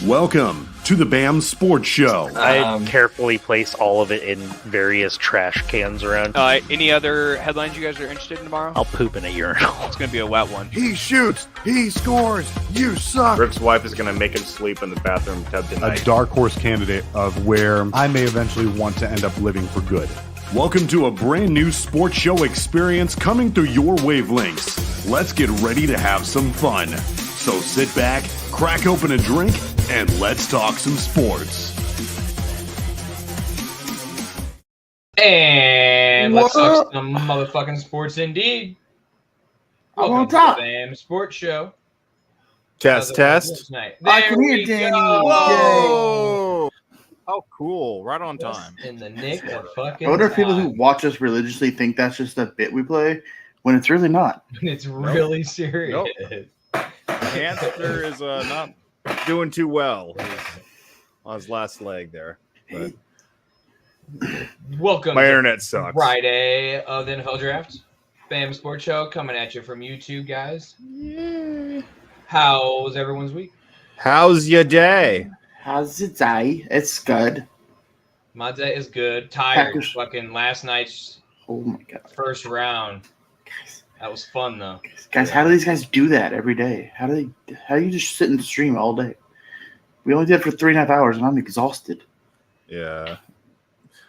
Welcome to the BAM Sports Show. I carefully place all of it in various trash cans around. Any other headlines you guys are interested in tomorrow? I'll poop in a urinal. It's going to be a wet one. He shoots. He scores. You suck. Rick's wife is going to make him sleep in the bathroom tub tonight. A dark horse candidate of where I may eventually want to end up living for good. Welcome to a brand new sports show experience coming through your wavelengths. Let's get ready to have some fun. So sit back, crack open a drink, and let's talk some sports. And let's talk some motherfucking sports indeed. Welcome to the BAM Sports Show. Test. I can hear Danny. Whoa! Oh, cool. Right on time. In the nick of fucking I wonder if people time. who watch us religiously think that's just a bit we play when it's really not. It's really serious. Hamster is not doing too well on his last leg there. But Welcome my to internet sucks. Friday of the NFL Draft. BAM Sports Show coming at you from YouTube, guys. How was everyone's week? How's your day? How's it day? It's good. My day is good. Tired. Packers. Fucking last night's Oh my god. first round. Guys, That was fun though. how do these guys do that every day? How do you just sit and stream all day? We only did it for 3.5 hours and I'm exhausted. Yeah.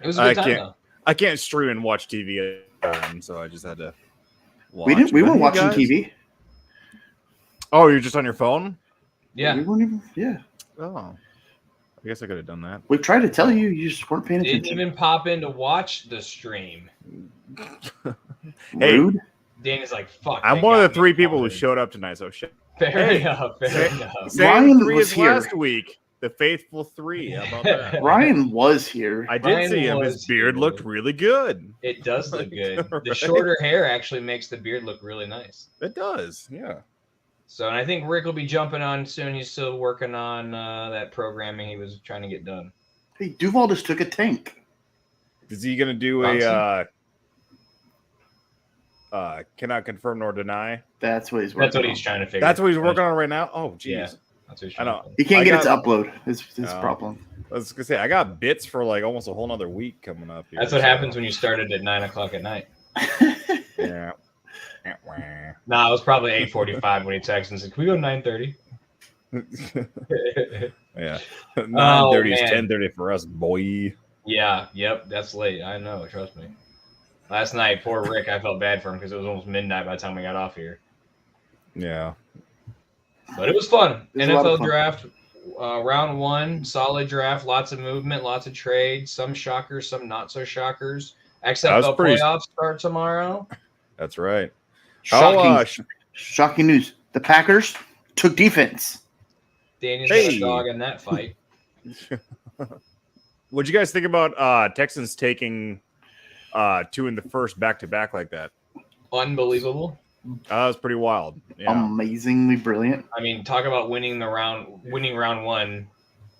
It was a good time though. I can't stream and watch TV at home, so I just had to watch. We weren't You watching guys? TV. Oh, you're just on your phone? Yeah. We weren't even, yeah. Oh. I guess I could have done that. We tried to tell you, you just weren't paying Didn't attention. even pop in to watch the stream. Hey, Rude. Danny's like, fuck. I'm they one of got the me three people who covered. showed up tonight, so shit. Fair Hey, enough. Fair enough. Same Ryan three was as here. last week. The faithful three. How about that? Ryan was here. I did Ryan see him. was His beard here. looked really good. It does look good. The Right. shorter hair actually makes the beard look really nice. It does, yeah. So, and I think Rick will be jumping on soon. He's still working on that programming he was trying to get done. Hey, Duval just took a tank. Is he going to do cannot confirm nor deny? That's what he's working That's what on. he's trying to figure. That's what he's working on right now? Oh, jeez. Yeah. That's what he's I trying know. to He can't I get it to got- upload. It's his Oh. problem. I was going to say, I got bits for like almost a whole nother week coming up here. That's what happens when you started at 9 o'clock at night. Yeah. Nah, it was probably 8:45 when he texted and said, "Can we go 9:30?" Yeah. 9:30 is man. 10:30 for us, boy. Yeah, yep, that's late. I know, trust me. Last night, poor Rick, I felt bad for him because it was almost midnight by the time we got off here. Yeah. But it was fun. It was a lot of NFL fun. draft, round one, solid draft, lots of movement, lots of trades, some shockers, some not so shockers. XFL pretty- playoffs start tomorrow. That's right. Shocking, shocking news. The Packers took defense. Daniel's Hey. got a dog in that fight. What'd you guys think about Texans taking two in the first back-to-back like that? Unbelievable. That was pretty wild. Yeah. Amazingly brilliant. I mean, talk about winning round one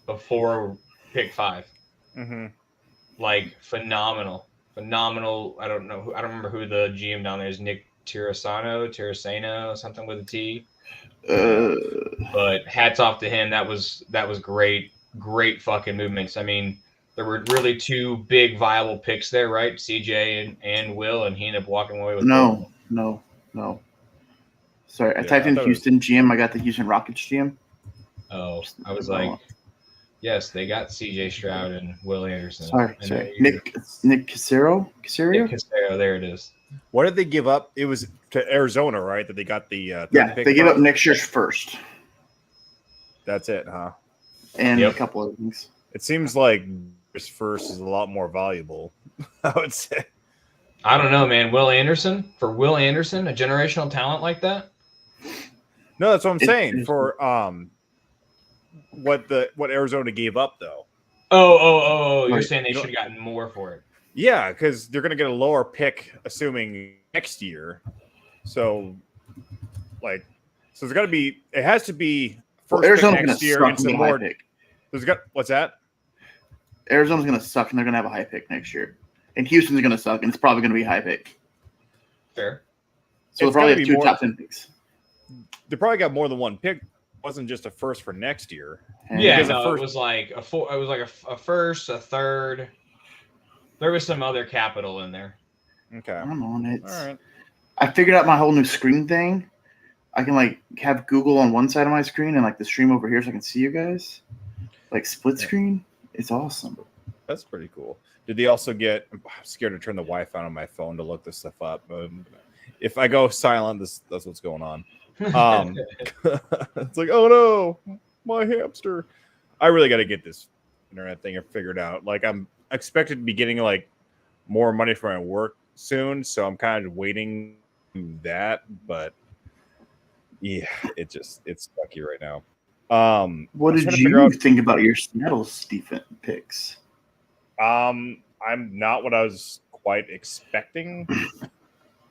before pick 5. Mm-hmm. Like phenomenal. I don't remember who the GM down there is. Nick Tirasano, something with a T. But hats off to him. That was great fucking movements. I mean, there were really two big viable picks there, right? CJ and Will, and he ended up walking away with No. Sorry, I Yeah, typed I in thought it Houston GM. I got the Houston Rockets GM. Oh, I was like, yes, they got CJ Stroud and Will Anderson. Sorry. And Nick Casario? Nick Casario, there it is. What did they give up? It was to Arizona, right? That they got the third Yeah, pick they gave up from? next year's first That's it, huh? and Yep. a couple other things. It seems like this first is a lot more valuable. I would say. I don't know, man. Will Anderson, a generational talent like that. No, that's what I'm It- saying. it- For what Arizona gave up though. Oh! You're Right. saying they You know- should have gotten more for it. Yeah, because they're gonna get a lower pick, assuming next year. So, there's got to be. It has to be Well, first Arizona's pick going next to year suck and and some get a high more. pick. There's got what's that? Arizona's going to suck and they're going to have a high pick next year. And Houston's going to suck and it's probably going to be a high pick. Fair. So they'll It's probably gotta have be two more- top 10 picks. They probably got more than one pick wasn't just a first for next year. Yeah, Because the no, first- it was like a first, a third. There was some other capital in there. Okay. I'm on it. All right. I figured out my whole new screen thing. I can like have Google on one side of my screen and like the stream over here so I can see you guys. Like split screen. It's awesome. That's pretty cool. Did they also get? I'm scared to turn the Wi-Fi on my phone to look this stuff up. If I go silent, that's what's going on. It's like, oh no, my hamster. I really got to get this internet thing figured out. Like, I'm expected to be getting like more money for my work soon, so I'm kind of waiting that. But yeah, it's sucky right now. What I was did trying to figure you out- think about your Sneddles defense picks? I'm not what I was quite expecting.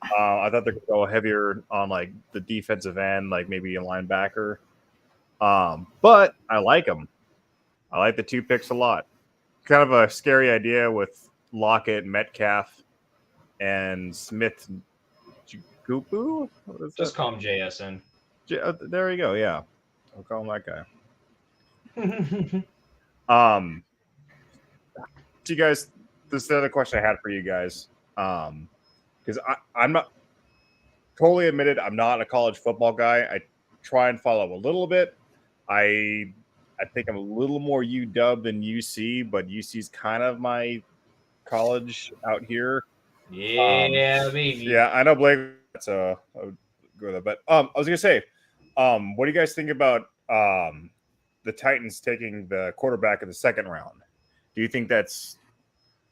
I thought they could go heavier on like the defensive end, like maybe a linebacker. But I like them. I like the 2 picks a lot. Kind of a scary idea with Lockett, Metcalf, and Smith. Jukupu? Just call him JSN. There you go. Yeah, I'll call him that guy. Do you guys? This is the other question I had for you guys. Because I'm not totally admitted I'm not a college football guy. I try and follow a little bit. I think I'm a little more UW than UC, but UC's kind of my college out here. Yeah, baby. Yeah, I know Blake. So I would go with that. But I was gonna say, what do you guys think about the Titans taking the quarterback in the second round? Do you think that's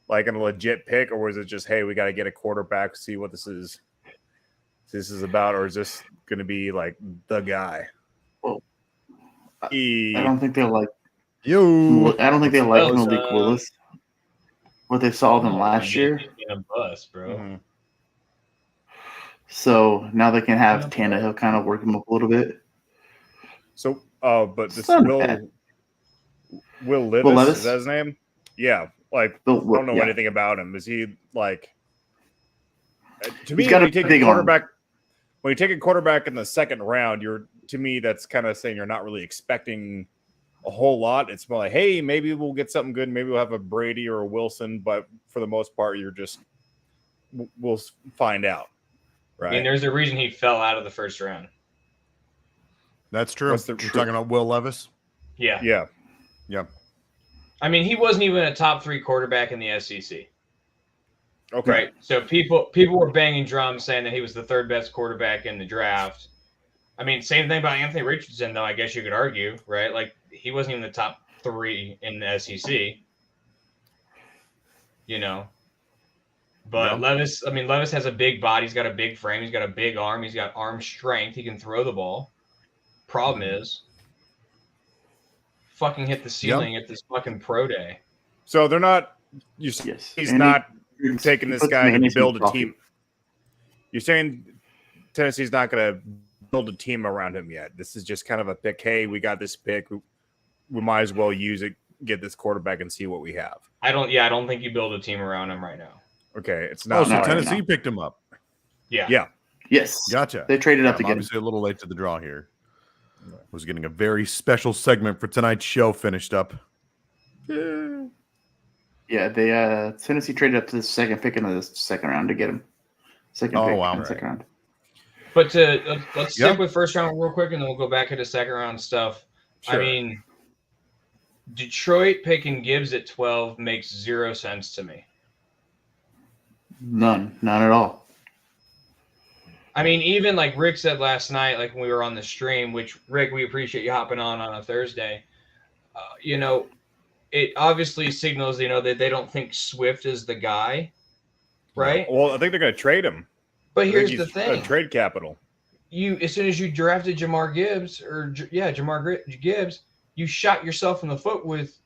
like a legit pick, or was it just, hey, we got to get a quarterback, see what this is about, or is this going to be like the guy? Well, I don't think they'll like You. I don't think they like Well, Malik Willis. What they saw of him last year. He's been a bust, bro. Mhm. So now they can have Tannehill kind of work him up a little bit. So, but this It's not Will bad. Levis, is that his name? Yeah, like I don't know Yeah. anything about him. Is he like? To me, He's got when a you take big a arm. quarterback, when you take a quarterback in the second round, to me that's kind of saying you're not really expecting a whole lot. It's more like, hey, maybe we'll get something good. Maybe we'll have a Brady or a Wilson, but for the most part, we'll find out. Right. I mean, there's a reason he fell out of the first round. That's true. What's We're the- talking about Will Levis. Yeah. Yeah. Yeah. I mean, he wasn't even a top 3 quarterback in the SEC. Okay. Right. So people were banging drums saying that he was the 3rd best quarterback in the draft. I mean, same thing about Anthony Richardson, though, I guess you could argue, right? Like, he wasn't even the top 3 in the SEC. You know. But Yeah. Levis has a big body. He's got a big frame. He's got a big arm. He's got arm strength. He can throw the ball. Problem is, fucking hit the ceiling at this fucking pro day. So they're not. Yes. He's And not he taking this puts guy to mayonnaise in build a coffee. team. You're saying Tennessee's not going to build a team around him yet. This is just kind of a pick. Hey, we got this pick. We might as well use it, get this quarterback, and see what we have. I don't think you build a team around him right now. Okay, it's Oh, not. so not right Tennessee now. picked him up. Yeah. Yeah. Yes. Gotcha. They traded up I'm to get him. obviously a little late to the draw here. Was getting a very special segment for tonight's show finished up. Yeah, they Tennessee traded up to the second pick in the second round to get him. Second Oh, pick wow. in the second round. But let's Yeah. stick with first round real quick, and then we'll go back into second round stuff. Sure. I mean, Detroit picking Gibbs at 12 makes 0 sense to me. None at all. I mean, even like Rick said last night, like when we were on the stream, which Rick, we appreciate you hopping on a Thursday. You know, it obviously signals, that they don't think Swift is the guy, right? Well, I think they're going to trade him. But I think here's he's the thing: trade capital. as soon as you drafted Jamar Gibbs, Gibbs, you shot yourself in the foot with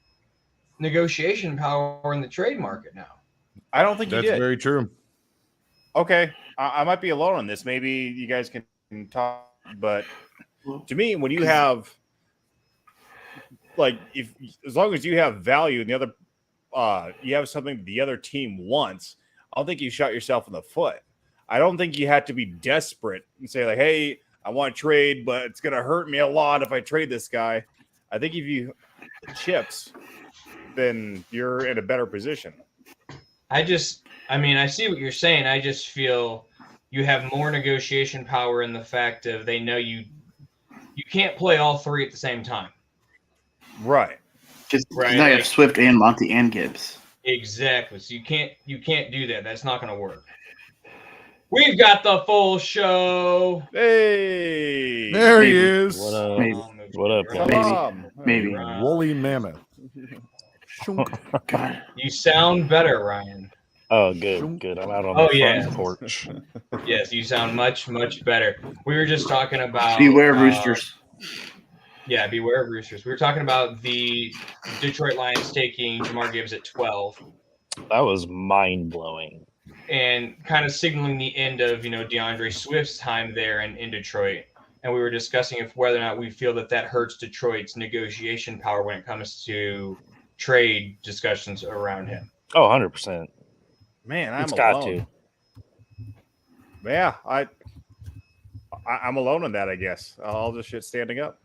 negotiation power in the trade market now. I don't think That's he did. very true. Okay, I might be alone on this. Maybe you guys can talk, but to me, when you have as long as you have value and the other, you have something the other team wants, I don't think you shot yourself in the foot. I don't think you had to be desperate and say like, hey, I want to trade, but it's going to hurt me a lot if I trade this guy. I think if you chips, then you're in a better position. I see what you're saying. I just feel you have more negotiation power in the fact of they know you can't play all three at the same time. Right. Just Right, now you like- have Swift and Monty and Gibbs. Exactly. So you can't do that. That's not going to work. We've got the full show. Hey. There he Maybe. is. What up? Maybe. What up, guys? Salam. Maybe. Woolly mammoth. God. You sound better, Ryan. Oh, good. I'm out on Oh, the yeah. front porch. Yes, you sound much, much better. We were just talking about Beware roosters. Yeah, beware of roosters. We were talking about the Detroit Lions taking Jamar Gibbs at 12 That was mind blowing. and kind of signaling the end of, DeAndre Swift's time there in Detroit. And we were discussing whether or not we feel that hurts Detroit's negotiation power when it comes to trade discussions around him. Oh, 100%. Man, I'm It's got alone. to. Yeah, I'm alone on that, I guess. All this shit standing up.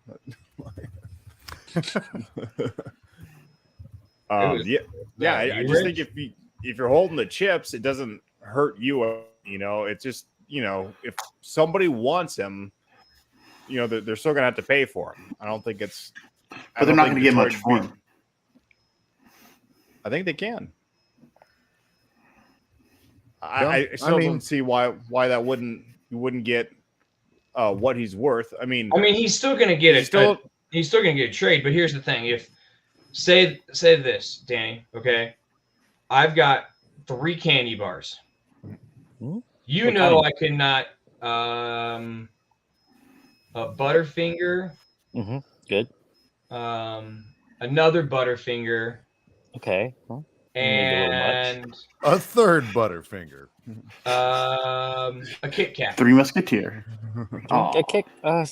I just think if you're holding the chips, it doesn't hurt you. It's just if somebody wants him, they're still gonna have to pay for him. I don't think it's. But they're not going to get much for him. I think they can. I still don't see why that you wouldn't get what he's worth. I mean, he's still going to get he's still going to get a trade. But here's the thing: if say this, Danny, okay, I've got 3 candy bars. You know I cannot a Butterfinger. Mm-hmm. Good. Another Butterfinger. Okay. Well, And A third Butterfinger. a Kit Kat. 3 Musketeer. Oh, a kick. Man,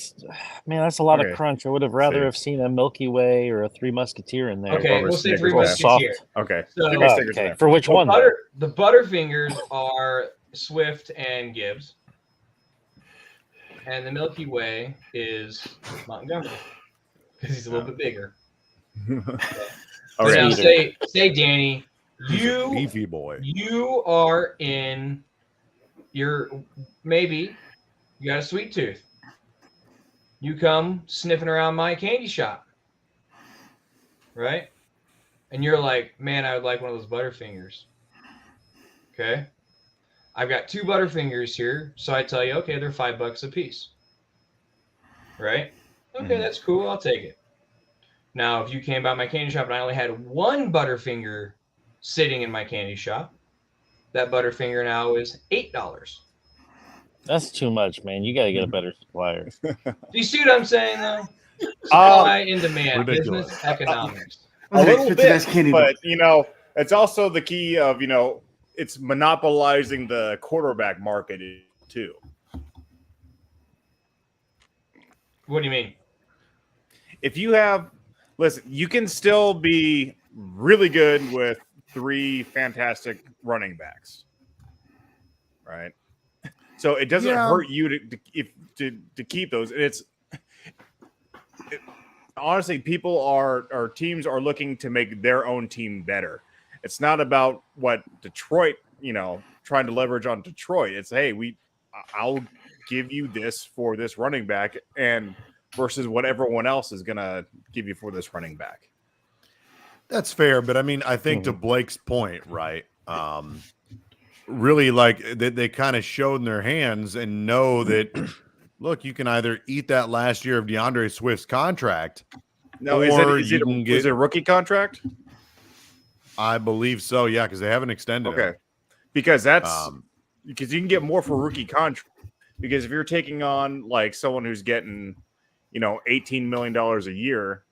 that's a lot Okay. of crunch. I would have rather See. have seen a Milky Way or a 3 Musketeer in there. Okay, Or we'll say 3 Snickers. Musketeer. okay. So- Give me Oh, Snickers okay. there. For which one? The Butterfingers are Swift and Gibbs. And the Milky Way is Montgomery. Because he's a little bit bigger. Okay. Now say Danny, Beefy boy. you are in maybe you got a sweet tooth. You come sniffing around my candy shop. Right? And you're like, man, I would like one of those Butterfingers. Okay. I've got 2 Butterfingers here. So I tell you, okay, they're $5 a piece. Right? Okay, that's cool. I'll take it. Now, if you came by my candy shop and I only had 1 Butterfinger sitting in my candy shop, that Butterfinger now is $8. That's too much, man. You got to get a better supplier. Do you see what I'm saying, though? Supply and demand, ridiculous. business economics. A little Expensive bit, ass candy but it's also the key of it's monopolizing the quarterback market too. What do you mean? If you listen, you can still be really good with 3 fantastic running backs, right? So it doesn't hurt you to keep those. And honestly, teams are looking to make their own team better. It's not about what Detroit, trying to leverage on Detroit. It's, hey, I'll give you this for this running back and versus what everyone else is going to give you for this running back. That's fair, but I think to Blake's point, right? Really, like they kind of showed in their hands and know that. Look, you can either eat that last year of DeAndre Swift's contract. No, or is you it can get a rookie contract? I believe so. Yeah, because they haven't extended. Okay, it. because because you can get more for rookie contract. Because if you're taking on like someone who's getting, $18 million a year,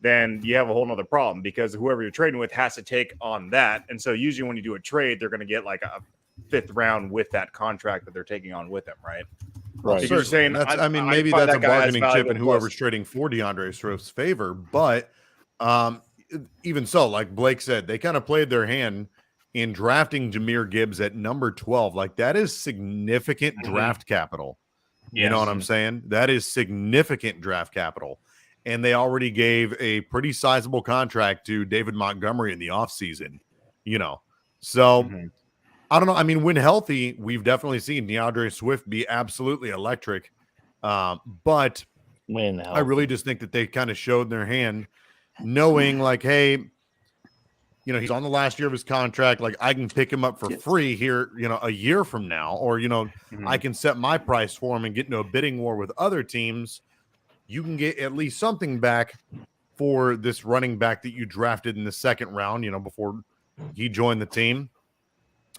then you have a whole nother problem because whoever you're trading with has to take on that. And so usually when you do a trade, they're going to get like a 5th round with that contract that they're taking on with them, right? Right. So you're saying, maybe find that's a that guy as bargaining chip valuable in whoever's plus. trading for DeAndre Swift's favor. But even so, like Blake said, they kind of played their hand in drafting Jahmyr Gibbs at number 12. Like that is significant draft capital You know Yes. what I'm saying? That is significant draft capital. And they already gave a pretty sizable contract to David Montgomery in the offseason, So I don't know. I mean, when healthy, we've definitely seen DeAndre Swift be absolutely electric. But When I really just think that they kind of showed their hand knowing like, hey, he's on the last year of his contract. Like I can pick him up for free here, a year from now, or, I can set my price for him and get into a bidding war with other teams. You can get at least something back for this running back that you drafted in the second round, before he joined the team.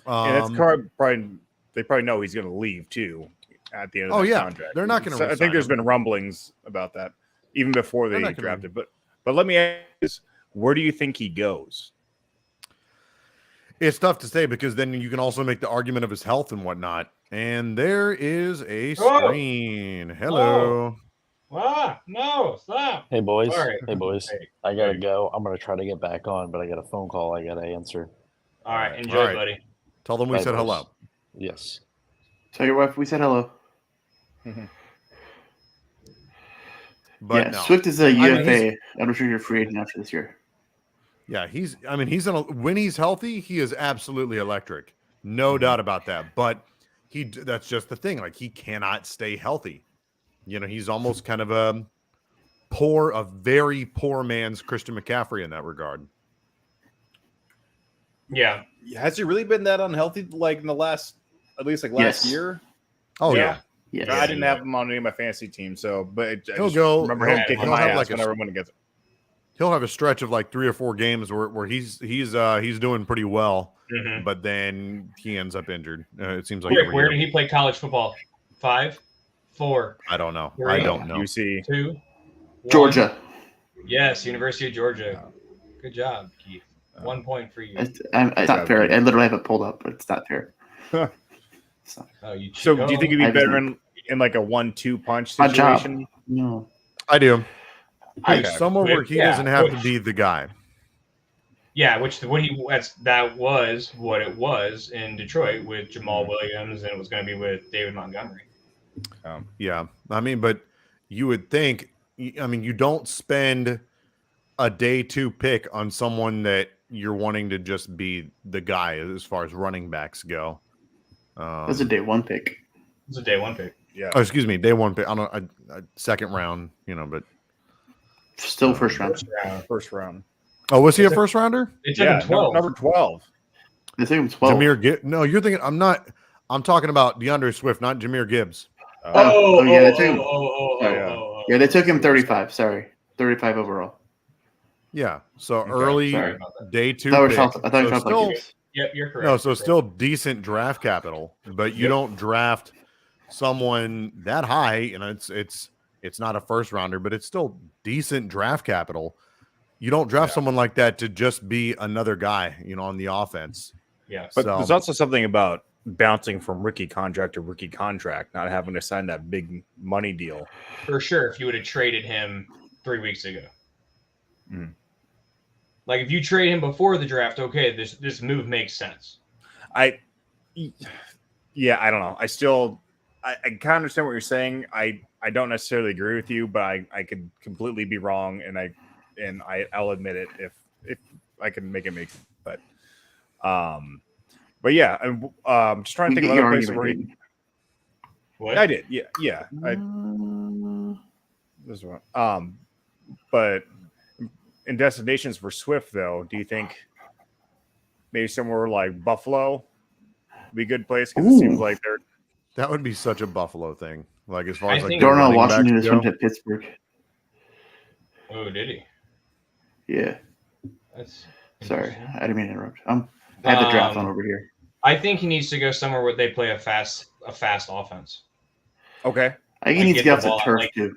And that's probably they probably know he's going to leave too at the end of the contract. They're not going to. I think there's been rumblings about that even before they drafted. But let me ask this: where do you think he goes? It's tough to say because then you can also make the argument of his health and whatnot. And there is a screen. Hello. No, stop. Hey boys. Sorry. Hey boys. I gotta go. I'm gonna try to get back on, but I got a phone call I gotta answer. All right, enjoy, buddy. Tell them we said boys. hello. Yes. Tell your wife we said hello. But Swift is a UFA. I'm sure you're free agent after this year. Yeah, when he's healthy, he is absolutely electric. No doubt about that. But that's just the thing. Like he cannot stay healthy. He's almost kind of a very poor man's Christian McCaffrey in that regard. Yeah. Has he really been that unhealthy like in the last year? Oh yeah. Yes. I didn't have him on any of my fantasy teams, but he'll remember him kicking my ass whenever one gets it. He'll have a stretch of like 3 or 4 games where he's doing pretty well, but then he ends up injured. It seems like where did he play college football? 5, 4. I don't know. 3, I don't know. UC 2, 1. Georgia. Yes, University of Georgia. Good job, Keith. 1 point for you. It's not fair. I literally have it pulled up, but it's not fair. Oh, so do you think he'd be better in like a 1-2 punch situation? No, I do. Okay. Somewhere where he doesn't have to be the guy. Yeah, that was what it was in Detroit with Jamal Williams, and it was going to be with David Montgomery. Yeah, I mean, but you would think. I mean, you don't spend a day 2 pick on someone that you're wanting to just be the guy as far as running backs go. That's a day 1 pick. It's a day 1 pick. Yeah. Oh, excuse me, day 1 pick. I don't know, a second round, but still first round. First round. Oh, was he a first rounder? They took him 12. Number 12. They took him 12. No, you're thinking. I'm talking about DeAndre Swift, not Jahmyr Gibbs. They took him. They took him 35. Sorry, 35 overall. Yeah, so early day 2 I pick. thought you were talking about Yep, you're correct. No, so still decent draft capital, but you don't draft someone that high. It's not a first rounder, but it's still decent draft capital. You don't draft someone like that to just be another guy, on the offense. Yeah, but there's also something about bouncing from rookie contract to rookie contract, not having to sign that big money deal. For sure, if you would have traded him 3 weeks ago. Like if you trade him before the draft, okay, this move makes sense. I don't know. I kind of understand what you're saying. I don't necessarily agree with you, but I could completely be wrong, and I'll admit it if I can make it make sense. But yeah, I'm just trying to think of other places where he. What? I did, yeah. This one, but in destinations for Swift, though, do you think maybe somewhere like Buffalo would be a good place? Because it seems like that would be such a Buffalo thing. Like as far as like Darnell Washington just went to Pittsburgh. Oh, did he? Yeah. That's sorry. I didn't mean to interrupt. I had the draft on over here. I think he needs to go somewhere where they play a fast offense. Okay. I think he needs to get off the turf too.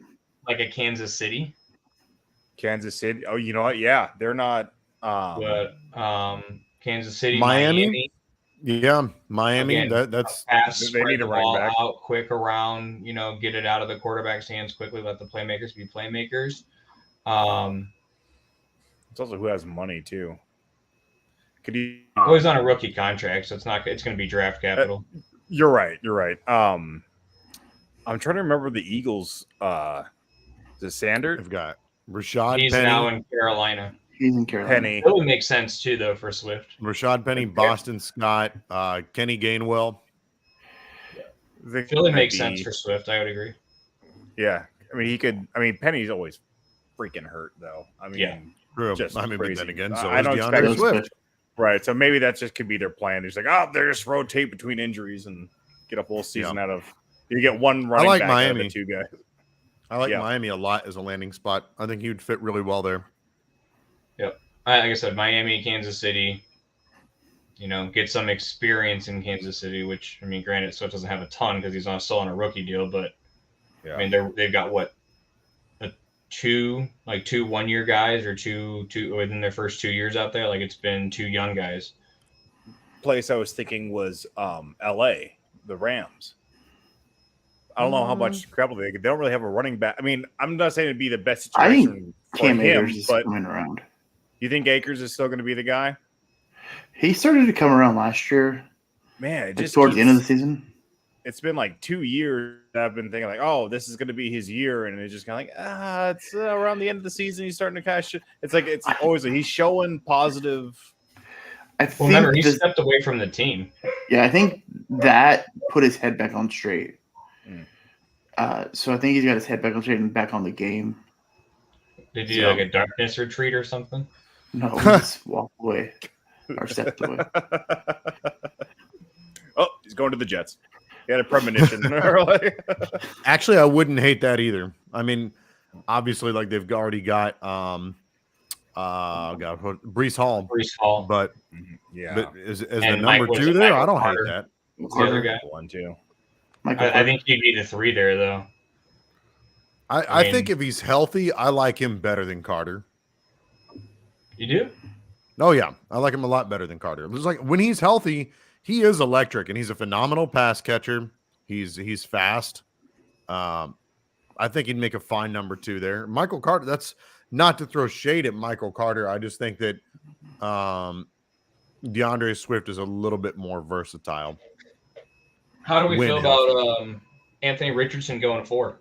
Like a Kansas City. Kansas City. Oh, you know what? Yeah, they're not. Kansas City, Miami. Yeah, Miami. Again, that's they need to ball out quick around. Get it out of the quarterback's hands quickly. Let the playmakers be playmakers. It's also who has money too. Could you? Well, he's on a rookie contract, so it's not. It's going to be draft capital. You're right. I'm trying to remember the Eagles. Is it Sanders? They've got Rashad He's Penny, now in Carolina. He's in Carolina. Penny. Philly makes sense too, though, for Swift. Rashad Penny, Boston Scott, Kenny Gainwell. Philly makes sense for Swift. I would agree. Yeah, I mean he could. I mean Penny's always freaking hurt though. I mean, Yeah. True. just I mean, but crazy. then again, so I is don't DeAndre expect Swift. Right. So maybe that just could be their plan. He's like, oh, they just rotate between injuries and get a full season out of. You get one running like back Miami. out of the two guys. I like Miami a lot as a landing spot. I think he would fit really well there. Yep. Like I said, Miami, Kansas City. You know, get some experience in Kansas City, which I mean, granted, Swift doesn't have a ton because he's still on a rookie deal, but I mean, they've got what two 1-year guys or two within their first 2 years out there. Like it's been 2 young guys. Place I was thinking was L.A. the Rams. I don't know how much trouble they don't really have a running back. I mean, I'm not saying it'd be the best situation for Cam him, Akers is but coming around. you think Akers is still going to be the guy? He started to come around last year. Man, it just towards the end of the season. It's been like 2 years that I've been thinking like, oh, this is going to be his year, and it's just kind of like, it's around the end of the season. He's starting to kind of it's like it's always he's showing positive. Remember, he stepped away from the team. Yeah, I think that put his head back on straight. So I think he's got his head back on straight and back on the game. Did he do like a darkness retreat or something? No, he just walked away or stepped away. Oh, he's going to the Jets. He had a premonition. Actually, I wouldn't hate that either. I mean, obviously, like they've already got Brees Hall. But but as the number 2 there, I don't hate that. The other guy. 1, 2. I think he'd be the 3 there, though. I think if he's healthy, I like him better than Carter. You do? Oh yeah, I like him a lot better than Carter. It's like when he's healthy, he is electric, and he's a phenomenal pass catcher. He's fast. I think he'd make a fine number 2 there. Michael Carter. That's not to throw shade at Michael Carter. I just think that DeAndre Swift is a little bit more versatile. How do we feel about Anthony Richardson going 4?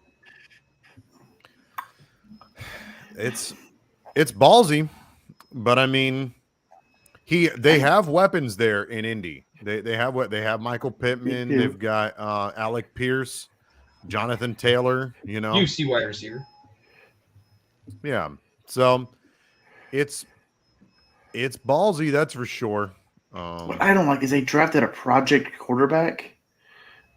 It's ballsy, but I mean, they have weapons there in Indy. They have Michael Pittman. They've got Alec Pierce, Jonathan Taylor. You know, UC wide receiver. Yeah, so it's ballsy, that's for sure. What I don't like is they drafted a project quarterback,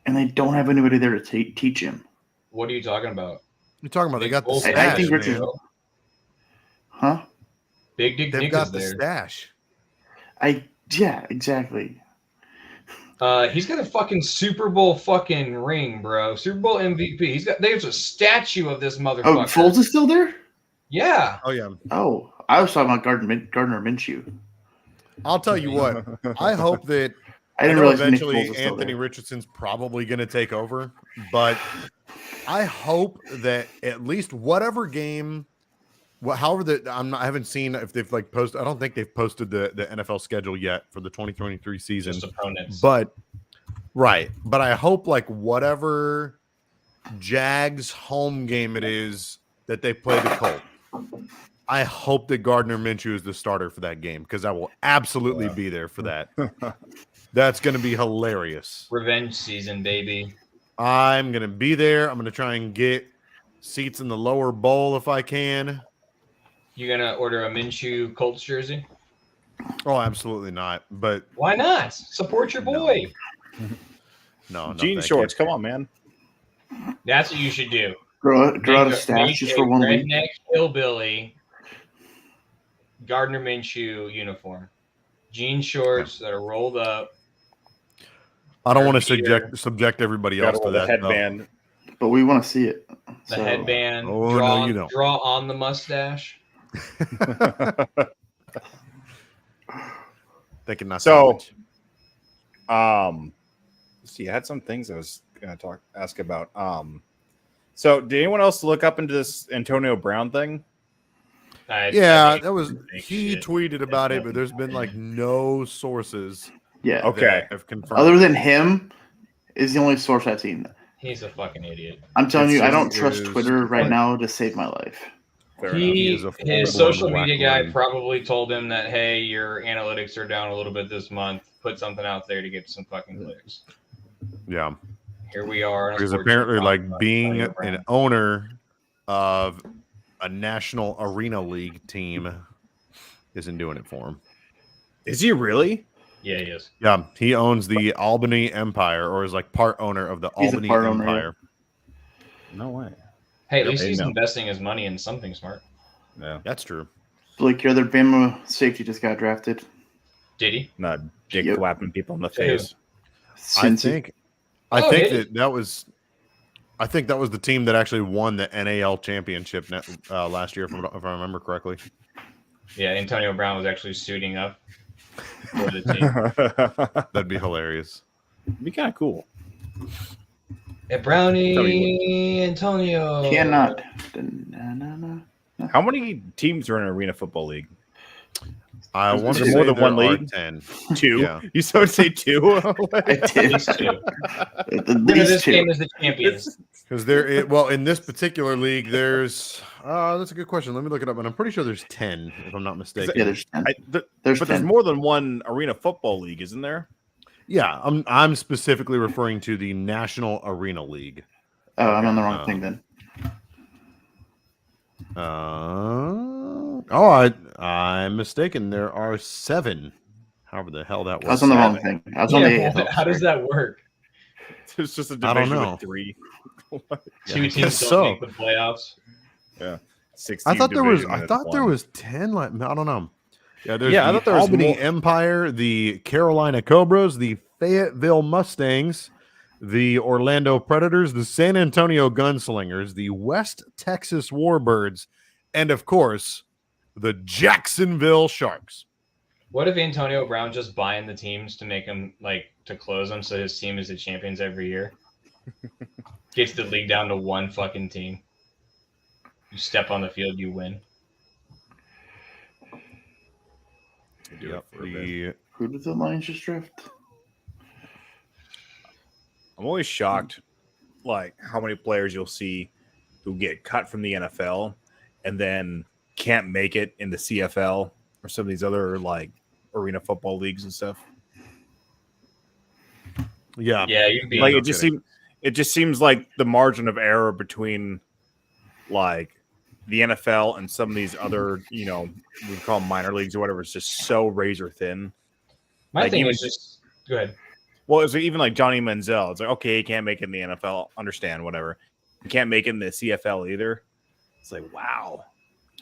and they don't have anybody there to teach him. What are you talking about? You're talking about they got the stash. I think Richardson. Huh? Big Dick They've Nick got is the there. stash. Yeah, exactly. He's got a fucking Super Bowl fucking ring, bro. Super Bowl MVP. There's a statue of this motherfucker. Oh, Foles is still there? Yeah. Oh yeah. Oh, I was talking about Gardner Minshew. I'll tell you what. I hope that I didn't realize eventually Anthony Richardson's probably going to take over, but I hope that at least whatever game. Well, however, I haven't seen if they've like posted. I don't think they've posted the NFL schedule yet for the 2023 season. Just opponents. But I hope like whatever Jags home game it is that they play the Colts, I hope that Gardner Minshew is the starter for that game because I will absolutely be there for that. That's going to be hilarious. Revenge season, baby. I'm going to be there. I'm going to try and get seats in the lower bowl if I can. You gonna order a Minshew Colts jersey? Oh, absolutely not. But why not? Support your boy. No, jean shorts. Come on, man. That's what you should do. Grow out a stash just for 1 week. Redneck hillbilly Gardner Minshew uniform, jean shorts that are rolled up. I don't want to subject everybody else to that headband. But we want to see it. The headband. Oh, no, you don't. Draw on the mustache. They can not. So, let's see. I had some things I was going to ask about. So, did anyone else look up into this Antonio Brown thing? Yeah, that was he tweeted about it, but there's been like no sources. Yeah. Okay. Have confirmed. Other than him, is the only source I've seen. He's a fucking idiot. I'm telling you, I don't He trust is- Twitter right now to save my life. Fair enough. He is a His full-blown social media whack guy lane. probably told him that, hey, your analytics are down a little bit this month. Put something out there to get some fucking clicks. Yeah. Here we are. Because apparently, like, being an owner of a national arena league team isn't doing it for him. Is he really? Yeah, he is. Yeah, he owns the Albany Empire, or is like part owner of the He's a Albany part owner, Empire. No way. Hey, at Yep, least I he's know. investing his money in something smart. Yeah. That's true. Blake, your other Bama safety just got drafted. Did he? Not dick Yep. slapping people in the Who? face. Cincy. I Oh, think did he? that was the team that actually won the NAL championship last year, if I remember correctly. Yeah, Antonio Brown was actually suiting up for the team. That'd be hilarious. Be kind of cool. Hey, Brownie Antonio. Cannot. How many teams are in an arena football league? I want to there say more than one there are league? 10. 2. Yeah. You so would say 2? I did. These two. At Winner of least this game two. is the champions. Because in this particular league, there's that's a good question. Let me look it up, and I'm pretty sure there's 10, if I'm not mistaken. Yeah, there's 10. There's 10. more than one arena football league, isn't there? Yeah, I'm specifically referring to the National Arena League. Oh, I'm on the wrong thing then. I'm mistaken. There are 7. However the hell that was. I was on the wrong thing. I was on the Yeah, AFL. how does that work? It's just a I don't division know. with 3. Two I teams guess don't so. make the playoffs. 16 I thought there was. division, I that's thought there one. was 10. Like I don't know. Yeah, there's Yeah, I the thought there was Albany more. Empire, the Carolina Cobras, the Fayetteville Mustangs, the Orlando Predators, the San Antonio Gunslingers, the West Texas Warbirds, and of course, the Jacksonville Sharks. What if Antonio Brown just buying the teams to make them to close them so his team is the champions every year? Gets the league down to one fucking team. You step on the field, you win. Yep, the Who did the Lions just draft? I'm always shocked, like how many players you'll see who get cut from the NFL and then can't make it in the CFL or some of these other like arena football leagues and stuff. yeah, Yeah, you'd be Like no it just seems like the margin of error between like the NFL and some of these other, we call them minor leagues or whatever, is just so razor thin. My Like, thing even is just go ahead. Well, it's even like Johnny Manziel. It's like, okay, he can't make it in the NFL. Understand, whatever. He can't make it in the CFL either. It's like, wow.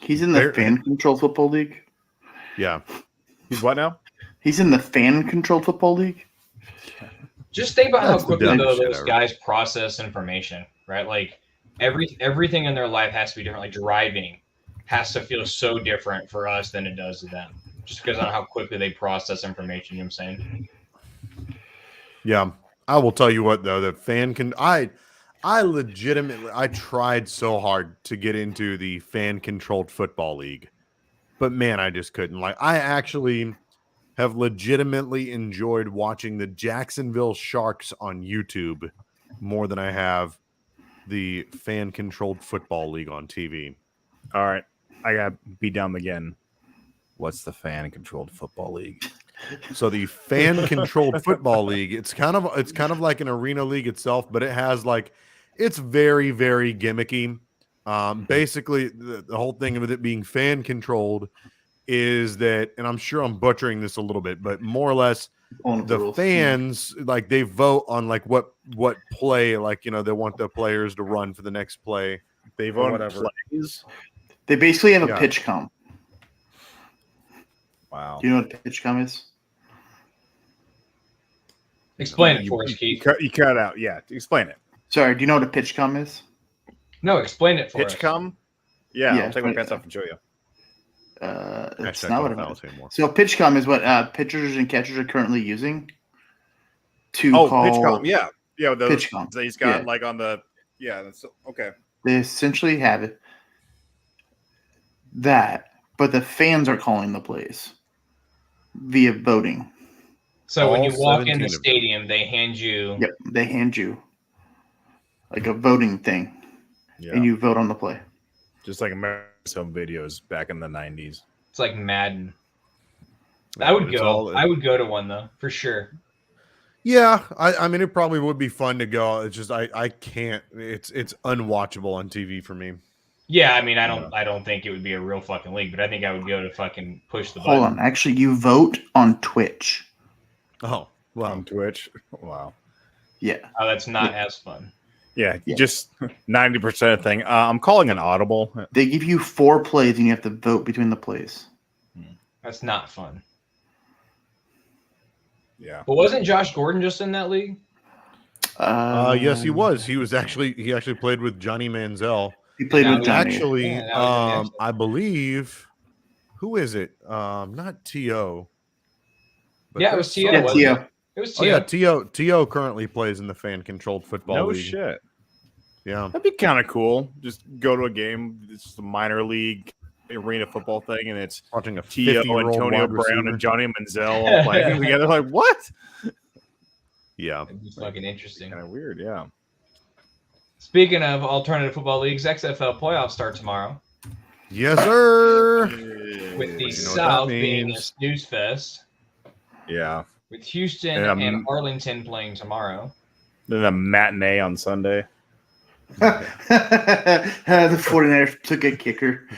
He's in the fan controlled football league. yeah. He's what now? He's in the fan controlled football league. Just think about how That's the quickly dumbest shit those ever. guys process information, right? Like everything in their life has to be different. Like driving has to feel so different for us than it does to them, just because of how quickly they process information. You know what I'm saying? Yeah, I will tell you what though, the fan can I legitimately I tried so hard to get into the fan controlled football league, but man, I just couldn't. Like I actually have legitimately enjoyed watching the Jacksonville Sharks on YouTube more than I have the fan controlled football league on TV. All right. I got beat down again. What's the fan controlled football league? So the fan controlled football league, it's kind of like an arena league itself, but it has it's very, very gimmicky. Basically the whole thing of it being fan controlled is that, and I'm sure I'm butchering this a little bit, but more or less the fans they vote on what play they want the players to run for the next play. They or vote on whatever. plays. They basically have a Yeah. pitch com. Wow. Do you know what a pitch com is? Explain it for us, Keith. You cut it out. Yeah. Explain it. Sorry, do you know what a pitch com is? No, explain it for us. Pitch come? Yeah. Yeah, I'll take my but- pants off and show you. That's Hashtag not what don't it foul meant. us anymore. So pitchcom is what pitchers and catchers are currently using to Oh, call pitch com. Yeah. Yeah. Those pitch-com. that he's got Yeah. on the. Yeah. That's okay. They essentially have it that, but the fans are calling the plays via voting. So when All you walk in 17 the of them. stadium, they hand you. Yep, they hand you like a voting thing, Yeah. and you vote on the play. Just like some videos back in the 90s. It's like Madden. Yeah, I would it's go. all- I would go to one though, for sure. Yeah, I mean, it probably would be fun to go. It's just I can't. It's unwatchable on TV for me. Yeah, I mean, I don't think it would be a real fucking league, but I think I would go to fucking push the button. Hold on. Actually, you vote on Twitch. Oh, well, On Twitch. Wow. Yeah. Oh, that's not as fun. Yeah, Yeah. just 90% thing. I'm calling an audible. They give you 4 plays, and you have to vote between the plays. That's not fun. Yeah. But wasn't Josh Gordon just in that league? yes, he was. He actually played with Johnny Manziel. He played Now with he- Johnny. Actually, Yeah, that was I believe, who is it? Not T.O. but Yeah, it was there's T.O., Yeah, wasn't Tio. it? It was Oh yeah, Tio. T.O. currently plays in the fan-controlled football No league. shit. Yeah. That'd be kind of cool. Just go to a game. It's a minor league arena football thing, and it's Watching a T.O., 50-year-old Antonio wide Brown, receiver. and Johnny Manziel all playing together. Like, what? Yeah. That'd be fucking interesting. Kind of weird, yeah. Speaking of alternative football leagues, XFL playoffs start tomorrow Yes, sir. with the You know what that South being a means. snooze fest, Yeah. with Houston Yeah, and Arlington playing tomorrow. Then a matinee on Sunday. The 49ers took a kicker.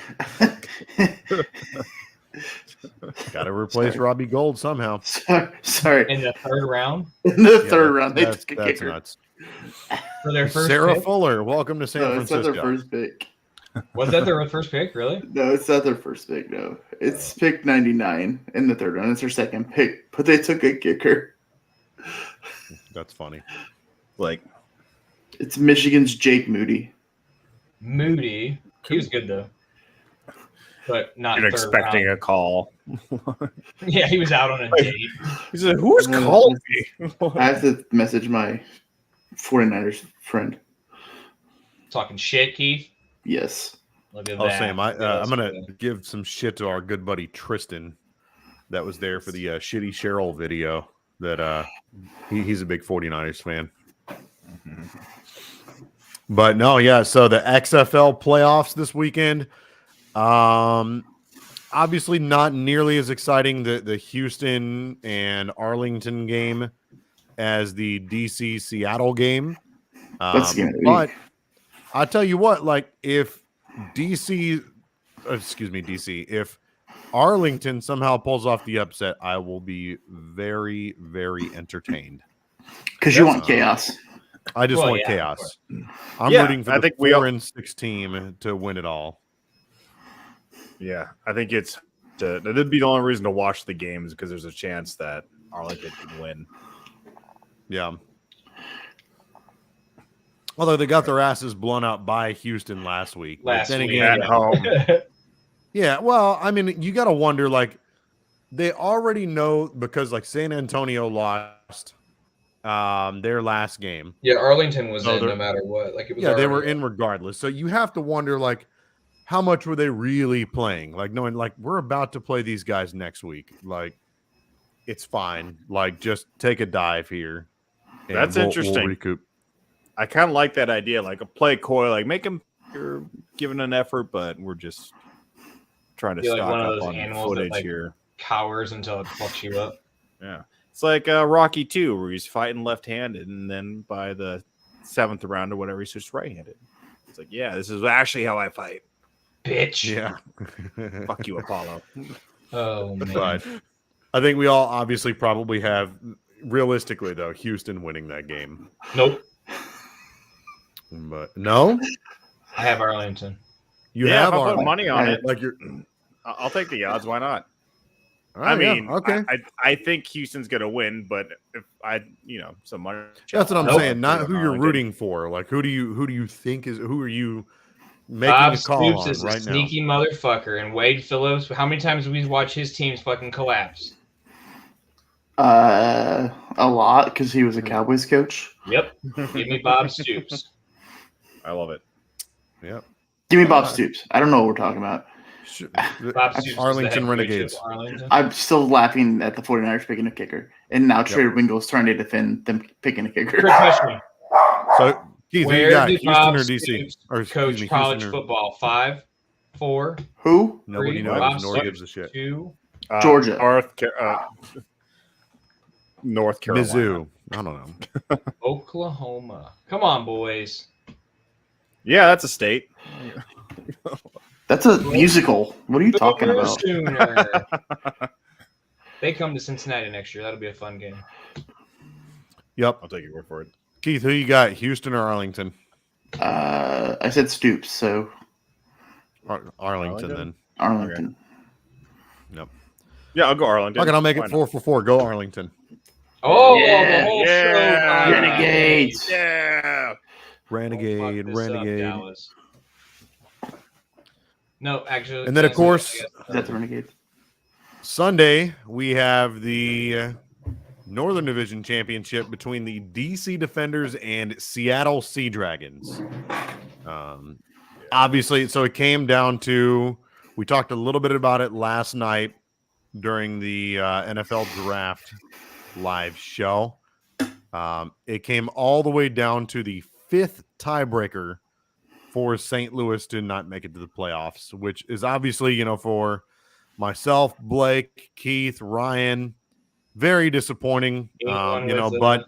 Got to replace Robbie Gold somehow. Sorry. In the third round In the Yeah, third round, they that's took a that's kicker. nuts. for their first Sarah pick. Fuller, welcome to San No, it's not Francisco. their first pick. Was that their first pick, really? No, it's not their first pick. No, it's pick 99 in the third round. It's their second pick, but they took a kicker. That's funny. Like, It's Michigan's Jake Moody. Moody. He was good, though. But not you're third expecting round. a call. Yeah, he was out on a date. He said, "Who's No, calling me?" I have to message my 49ers friend. Talking shit, Keith. Yes. Look at Oh, that. Sam, I'm That's gonna good. give some shit to our good buddy Tristan, that was there for the shitty Cheryl video. That he's a big 49ers fan. But no, yeah. So the XFL playoffs this weekend, obviously not nearly as exciting the Houston and Arlington game as the DC Seattle game. That's the game of the But week. I tell you what, like if if Arlington somehow pulls off the upset, I will be very, very entertained. Because you want chaos. I just Well, want yeah, of chaos. I'm Yeah, rooting for I the think we 4-6 team to win it all. Yeah, I think that'd be the only reason to watch the games because there's a chance that Arlington can win. Yeah. Although they got their asses blown out by Houston last week. But Last then week, again, At home. yeah, well, I mean, you got to wonder, like, they already know because, like, San Antonio lost their last game. Yeah, Arlington was So in they're- no matter what. Like it was. Yeah, they were already- in regardless. So you have to wonder, like, how much were they really playing? Like, knowing, like, we're about to play these guys next week. Like, it's fine. Like, just take a dive here. and That's we'll interesting. recoup. I kind of like that idea, like a play coy, like make them you're giving an effort, but we're just trying to Be like stock one of up those on animals that, footage like, here. cowers until it fucks you up. Yeah, it's like Rocky 2, where he's fighting left-handed, and then by the 7th round or whatever, he's just right-handed. It's like, yeah, this is actually how I fight. Bitch. Yeah. Fuck you, Apollo. Oh man. But I think we all obviously probably have, realistically, though, Houston winning that game. Nope. But no, I have Arlington. you Yeah, have if I put Arlington. money on it, Like, you're. I'll take the odds. Why not? All I right, yeah, mean, okay. I think Houston's gonna win, but if I, some money. That's what I'm Nope. saying. Not who you're Arlington. rooting for. Like, who do you think is who are you making Bob a call Stoops on is a right now? sneaky motherfucker, and Wade Phillips. How many times have we watched his teams fucking collapse? A lot because he was a Cowboys coach. Yep. Give me Bob Stoops. I love it. Yep. Give me Bob Stoops. I don't know what we're talking about. Bob Stoops is the Arlington head coach Renegades. of Arlington. I'm still laughing at the 49ers picking a kicker. And now Trey Wingo's trying to defend them picking a kicker. Chris Hushman. So Keith, who Where you got? did Houston Bob or DC? Stoops Or excuse coach me, college Houston or football? 5, 4, Who? nobody 3, knows, Bob nor gives a Stoops, shit. 2. Georgia. North Carolina. Mizzou. I don't know. Oklahoma. Come on, boys. Yeah, that's a state. That's a musical. What are you talking Boomer about? Sooner. They come to Cincinnati next year. That'll be a fun game. Yep. I'll take your word for it. Keith, who you got? Houston or Arlington? I said Stoops, so Arlington, then. Arlington. Yep. Yeah, I'll go Arlington. Okay, I'll make Why it not? 4-4. Go Arlington. Oh, Yeah, the whole yeah. show. Renegades. Yeah. Renegade, Don't fuck this up, Renegade. Dallas. No, actually. And then, of course, Is that the Renegades? Sunday, we have the Northern Division Championship between the DC Defenders and Seattle Sea Dragons. Obviously, so it came down to, we talked a little bit about it last night during the NFL Draft live show. It came all the way down to the 5th tiebreaker for St. Louis to not make it to the playoffs, which is obviously, for myself, Blake, Keith, Ryan, very disappointing. But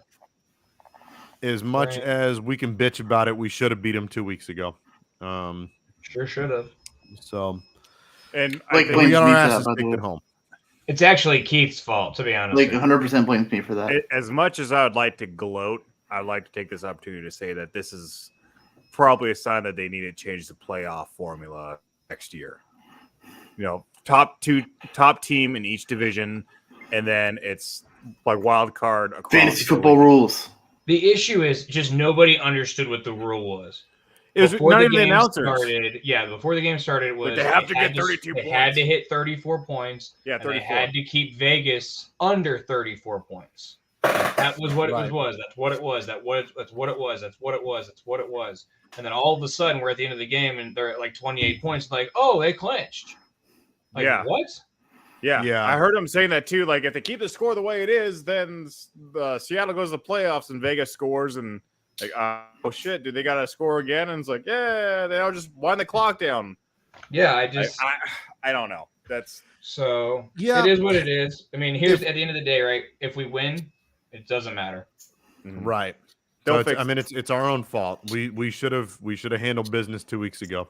as much as we can bitch about it, we should have beat them 2 weeks ago. Sure should have. So, And Blake I think we got our blames me for asses that, by the kicked way. at home. It's actually Keith's fault, to be honest. Like with you. 100% blames me for that. as much as I would like to gloat, I'd like to take this opportunity to say that this is probably a sign that they need to change the playoff formula next year. Top team in each division, and then it's like wild card across Fantasy the football league. rules. The issue is just nobody understood what the rule was. It was Before not the even the game announcers. started, before the game started, it was they have to had get 32 They points. had to hit 34 points. Yeah, and 34. They had to keep Vegas under 34 points. That was what it was. That's what it was. That's what it was. That's what it was. That's what it was. And then all of a sudden, we're at the end of the game, and they're at like 28 points. Like, oh, they clinched. Like, Yeah. what? Yeah, I heard him saying that too. Like, if they keep the score the way it is, then Seattle goes to the playoffs and Vegas scores, and like, oh shit, dude, they got to score again? And it's like, yeah, they'll just wind the clock down. Yeah, I don't know. That's so. Yeah. It is what it is. I mean, here's at the end of the day, right? If we win, it doesn't matter. Right. They'll So fix it's our own fault. We should have handled business 2 weeks ago.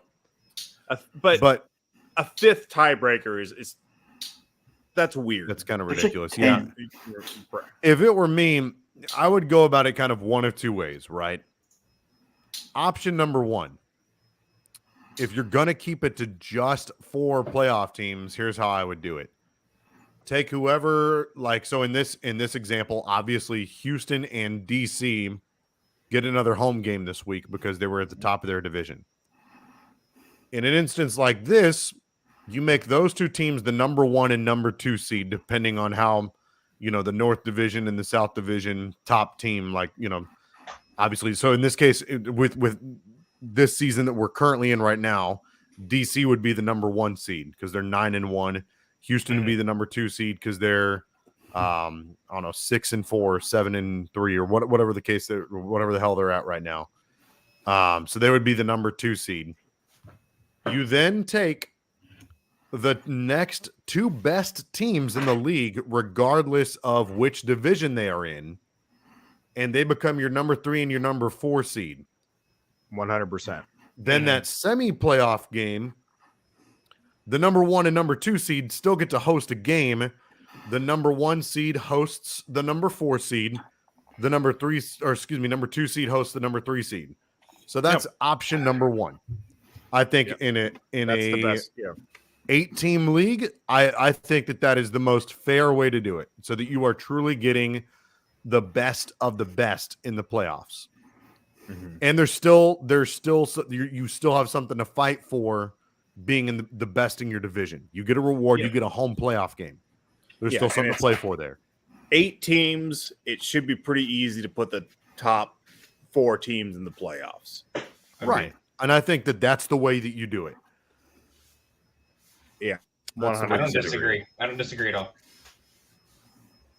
but a 5th tiebreaker is that's weird. That's kind of It's like ridiculous. 10. Yeah. If it were me, I would go about it kind of one of two ways, right? Option number one, if you're going to keep it to just 4 playoff teams, here's how I would do it. Take whoever, so in this example, obviously Houston and DC get another home game this week because they were at the top of their division. In an instance like this, you make those 2 teams the number 1 and number 2 seed, depending on how, the North Division and the South Division top team, obviously. So in this case, with this season that we're currently in right now, DC would be the number 1 seed because they're 9-1. Houston would be the number 2 seed because they're, 6-4, 7-3, or whatever the case, whatever the hell they're at right now. So they would be the number 2 seed. You then take the next 2 best teams in the league, regardless of which division they are in, and they become your number 3 and your number 4 seed. 100%. Then that semi-playoff game, the number 1 and number 2 seed still get to host a game. The number 1 seed hosts the number 4 seed. The number 2 seed hosts the number 3 seed. So that's option number 1. I think in a the best, 8-team league, I think that is the most fair way to do it, so that you are truly getting the best of the best in the playoffs. And you still have something to fight for, being in the best in your division. You get a reward. You get a home playoff game. There's still something to play for there. 8 teams, it should be pretty easy to put the top 4 teams in the playoffs. Right. And I think that's the way that you do it. Yeah. I don't disagree. I don't disagree at all.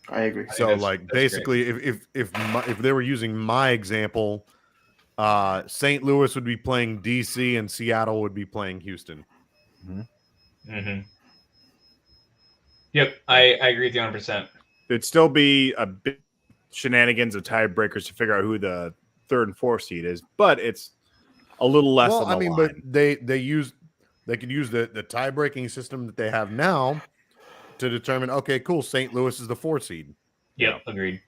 I agree. So, basically, if they were using my example, St. Louis would be playing DC, and Seattle would be playing Houston. Mm-hmm. Yep, I agree with you 100%. It'd still be a bit shenanigans of tiebreakers to figure out who the 3rd and 4th seed is, but it's a little less. Well, on the line. but they could use the tie-breaking system that they have now to determine. Okay, cool. St. Louis is the 4th seed. Yep, agreed.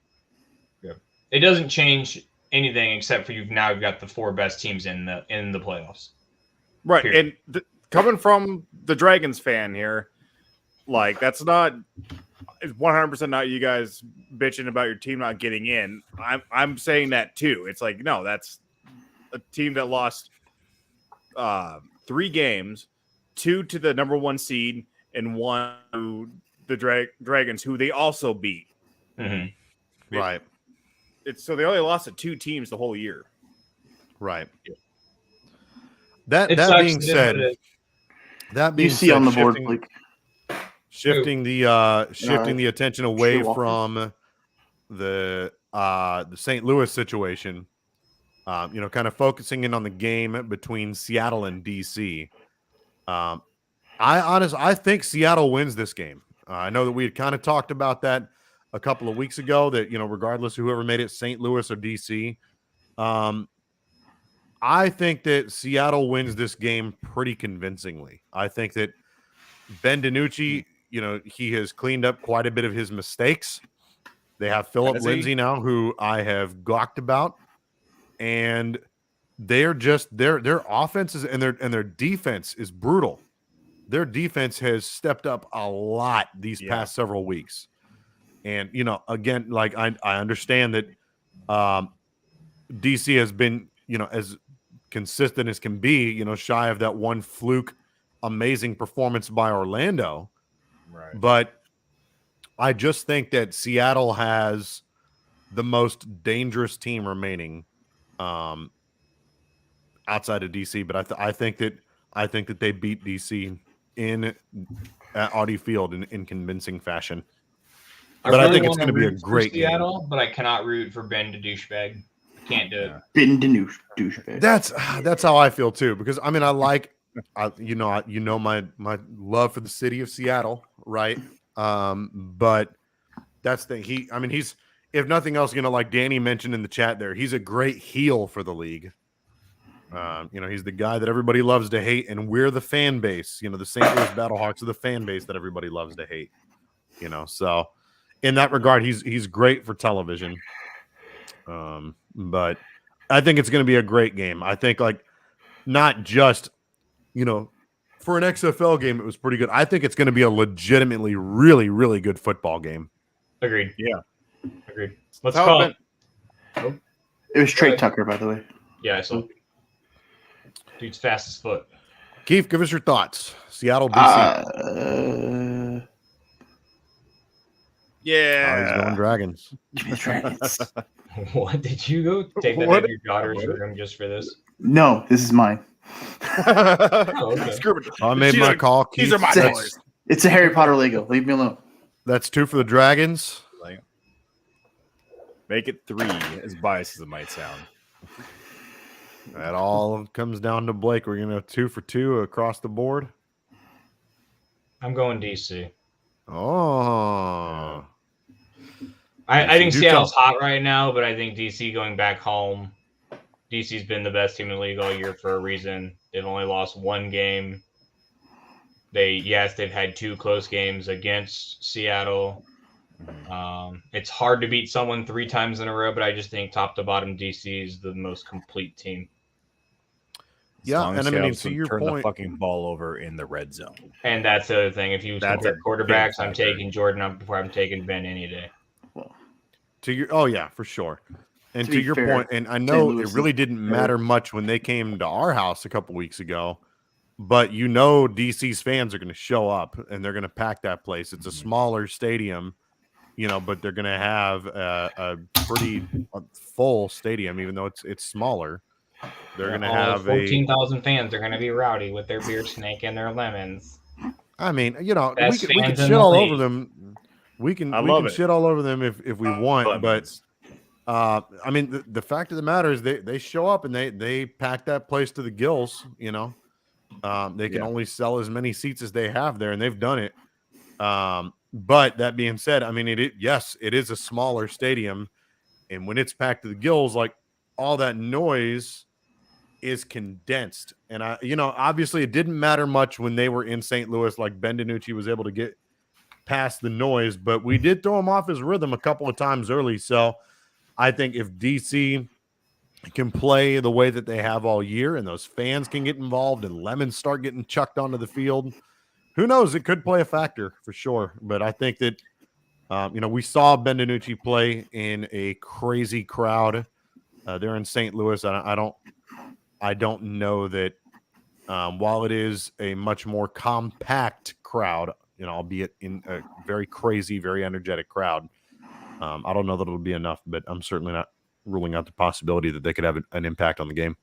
Yep. It doesn't change anything except for you've got the 4 best teams in the playoffs. Right, Period. and coming from the Dragons fan here, like that's not. It's 100% not you guys bitching about your team not getting in. I'm saying that too. It's like, no, that's a team that lost 3 games, 2 to the number 1 seed and 1 to the Dragons, who they also beat. Mm-hmm. Right. So they only lost to 2 teams the whole year. Right. Yeah. That being said, you see on the board, like shifting the attention away from the St. Louis situation, kind of focusing in on the game between Seattle and DC. I think Seattle wins this game. I know that we had kind of talked about that a couple of weeks ago, that, regardless of whoever made it, St. Louis or DC, I think that Seattle wins this game pretty convincingly. I think that Ben DiNucci, he has cleaned up quite a bit of his mistakes. They have Philip Lindsay now, who I have gawked about, and they're just their offenses and their defense is brutal. Their defense has stepped up a lot these past several weeks. And, again, like I understand that DC has been, as consistent as can be, shy of that one fluke amazing performance by Orlando. Right. But I just think that Seattle has the most dangerous team remaining outside of DC. But I think that they beat DC at Audi Field in convincing fashion. But I think it's going to be a great Seattle, game. But I cannot root for Ben the douchebag. Can't do it. Ben the douchebag. That's how I feel too. Because I mean, my love for the city of Seattle, right? But that's the he's, if nothing else, like Danny mentioned in the chat there, he's a great heel for the league. He's the guy that everybody loves to hate, and we're the fan base. The St. Louis Battlehawks are the fan base that everybody loves to hate. So in that regard, he's great for television. But I think it's going to be a great game. I think, like, not just, for an XFL game, it was pretty good. I think it's going to be a legitimately really, really good football game. Agreed. Yeah. Agreed. Let's call it. It was Trey Tucker, by the way. Yeah, I saw. Dude's fast as foot. Keith, give us your thoughts. Seattle, DC. Yeah. He's going Dragons. What? Did you go take that out of your daughter's room just for this? No, this is mine. Oh, okay. I made my call. Keith, these are my toys. It's a Harry Potter Lego. Leave me alone. That's 2 for the Dragons. Make it 3, as biased as it might sound. That all comes down to Blake. We're going to have 2 for 2 across the board. I'm going DC. Oh. I think Seattle's hot right now, but I think DC going back home. DC's been the best team in the league all year for a reason. They've only lost 1 game. They've had 2 close games against Seattle. It's hard to beat someone 3 times in a row, but I just think top to bottom DC is the most complete team. Yeah, and I mean, to your turn point, the fucking ball over in the red zone. And that's the other thing. If you compare quarterbacks, I'm taking Jordan up before I'm taking Ben any day. For sure. And to your point, and I know it really didn't matter much when they came to our house a couple weeks ago, but DC's fans are going to show up and they're going to pack that place. It's a smaller stadium, but they're going to have a pretty full stadium, even though it's smaller. They're going to have 14,000 fans. They're going to be rowdy with their beer snake and their lemons. I mean, we can shit all over them. We can shit all over them if we want, but I mean, the fact of the matter is they show up and they pack that place to the gills. They can only sell as many seats as they have there, and they've done it. But that being said, I mean, yes, it is a smaller stadium, and when it's packed to the gills, like all that noise is condensed. And obviously, it didn't matter much when they were in St. Louis. Like Ben DiNucci was able to get past the noise, but we did throw him off his rhythm a couple of times early. So I think if DC can play the way that they have all year, and those fans can get involved, and lemons start getting chucked onto the field, who knows? It could play a factor for sure. But I think that we saw Ben DiNucci play in a crazy crowd there in St. Louis. I don't know that while it is a much more compact crowd, albeit in a very crazy, very energetic crowd, I don't know that it'll be enough, but I'm certainly not ruling out the possibility that they could have an impact on the game.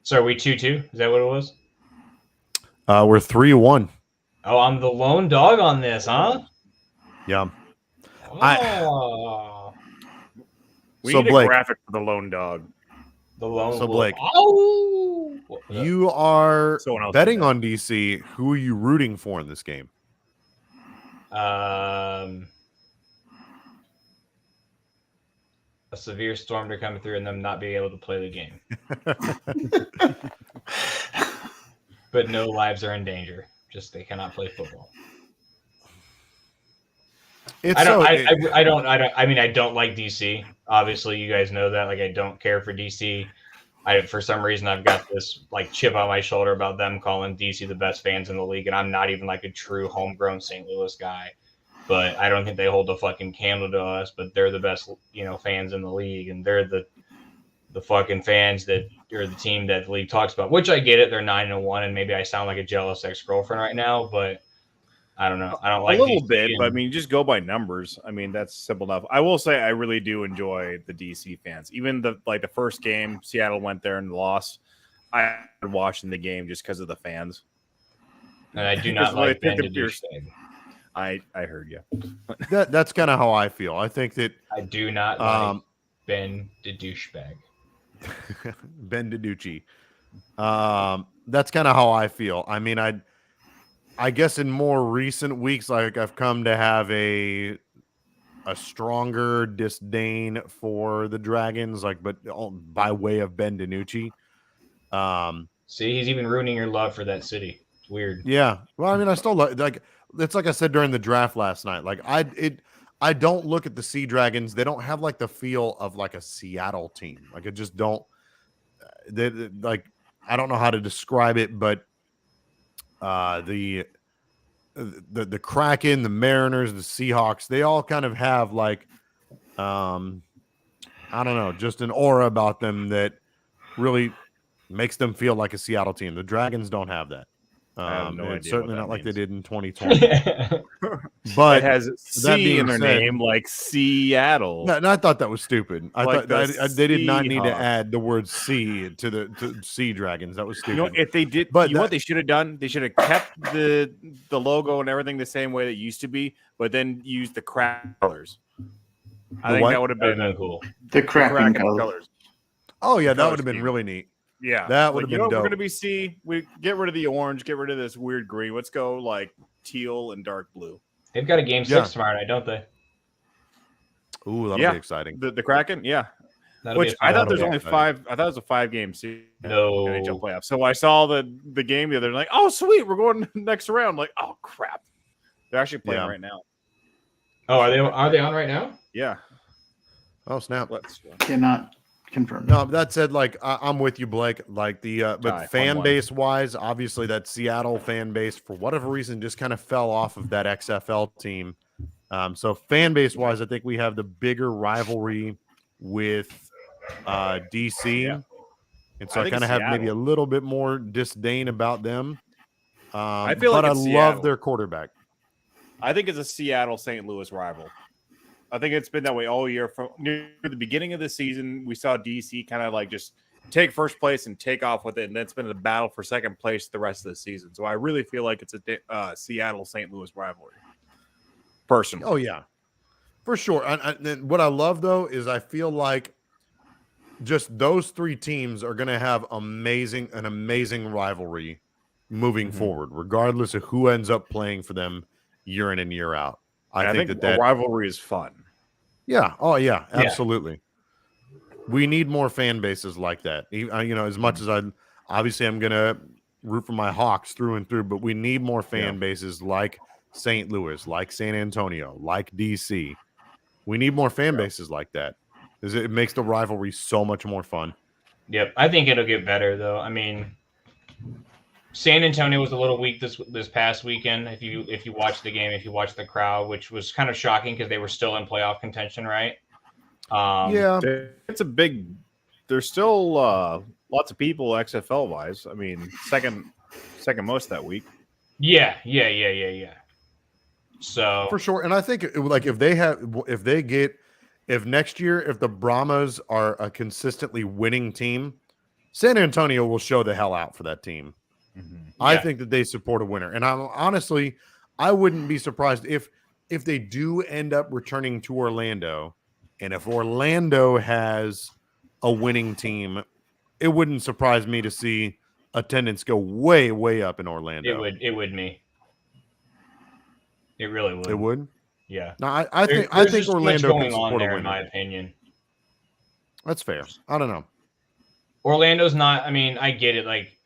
So are we 2-2? Is that what it was? We're 3-1. Oh, I'm the lone dog on this, huh? Yeah. Oh. We So need Blake, a graphic for the lone dog. The lone So wolf. Blake, Oh! you are Someone else betting did that. on DC. Who are you rooting for in this game? A severe storm to come through and them not being able to play the game. But no lives are in danger. Just they cannot play football. I don't like DC. Obviously, you guys know that. Like, I don't care for DC. For some reason, I've got this like chip on my shoulder about them calling DC the best fans in the league, and I'm not even like a true homegrown St. Louis guy. But I don't think they hold a fucking candle to us. But they're the best, fans in the league, and they're the fucking fans that are the team that the league talks about. Which I get it. They're 9-1, and maybe I sound like a jealous ex-girlfriend right now, but I don't know. I don't like a little DC bit, but I mean, just go by numbers. I mean, that's simple enough. I will say I really do enjoy the DC fans. Even the first game, Seattle went there and lost. I started watching the game just because of the fans. And I do not like Ben DiNucci. I heard you. That's kind of how I feel. I think that I do not like Ben the douchebag. Ben DiNucci. That's kind of how I feel. I mean, I guess in more recent weeks, like I've come to have a stronger disdain for the Dragons, but by way of Ben DiNucci. See, he's even ruining your love for that city. It's weird. Yeah. Well, I mean, I still like it's like I said during the draft last night. Like I don't look at the Sea Dragons. They don't have like the feel of like a Seattle team. Like it just don't. They like I don't know how to describe it, but the Kraken, the Mariners, the Seahawks, they all kind of have like I don't know, just an aura about them that really makes them feel like a Seattle team. The Dragons don't have that. I have no it's idea certainly what not that like they means. did in 2020. But it has C in their said, name, like Seattle. No, I thought that was stupid. I Like thought they did not need to Seahawks. add the word "sea" to Sea Dragons. That was stupid. If they did, But what they should have done? They should have kept the logo and everything the same way that it used to be, but then used the Kraken colors. I think what? that would have That been would've been cool. The Kraken colors. colors. Oh yeah, that color would have been scheme. really neat. Yeah, That would have been We're dope. going to be C. We get rid of the orange, get rid of this weird green. Let's go like teal and dark blue. They've got a game 6 Yeah. tomorrow night, don't they? Ooh, that'll Yeah. be exciting. The Kraken, yeah. That'll Which be I thought that'll there's be only exciting. 5. I thought it was a 5-game season. No. NHL playoffs. So I saw the game the other day. Like, oh sweet, we're going next round. Like, oh crap, they're actually playing Yeah. right now. Oh, are they on right now? Yeah, Oh snap! let's. Cannot confirm. No, that said, like I'm with you, Blake. Like but Tie, fan 1-1. base wise, obviously that Seattle fan base for whatever reason just kind of fell off of that XFL team. So fan base wise, I think we have the bigger rivalry with DC, Yeah. and so I think kind of it's have maybe a Seattle. little bit more disdain about them. I feel but like I it's love Seattle. their quarterback. I think it's a Seattle St. Louis rival. I think it's been that way all year. From near the beginning of the season, we saw DC kind of like just take first place and take off with it, and then it's been a battle for second place the rest of the season. So I really feel like it's a Seattle St. Louis rivalry. Personally, Oh yeah, For sure. And what I love though is I feel like just those three teams are going to have an amazing rivalry moving forward, regardless of who ends up playing for them year in and year out. I think that a rivalry is fun. Yeah. Oh, yeah. Absolutely. We need more fan bases like that. As much as obviously I'm going to root for my Hawks through and through, but we need more fan bases like St. Louis, like San Antonio, like DC. We need more fan bases like that. It makes the rivalry so much more fun. Yep, I think it'll get better though. I mean, San Antonio was a little weak this past weekend. If you watch the game, if you watch the crowd, which was kind of shocking because they were still in playoff contention, right? It's a big. There's still lots of people XFL wise. I mean, second most that week. Yeah. So for sure, and I think if next year, if the Brahmas are a consistently winning team, San Antonio will show the hell out for that team. I think that they support a winner, and I wouldn't be surprised if they do end up returning to Orlando, and if Orlando has a winning team, it wouldn't surprise me to see attendance go way, way up in Orlando. It would me. It really would. It would. Yeah. No, I think Orlando can support there, a winner. in my opinion. That's fair. I don't know. Orlando's not. I mean, I get it. Like,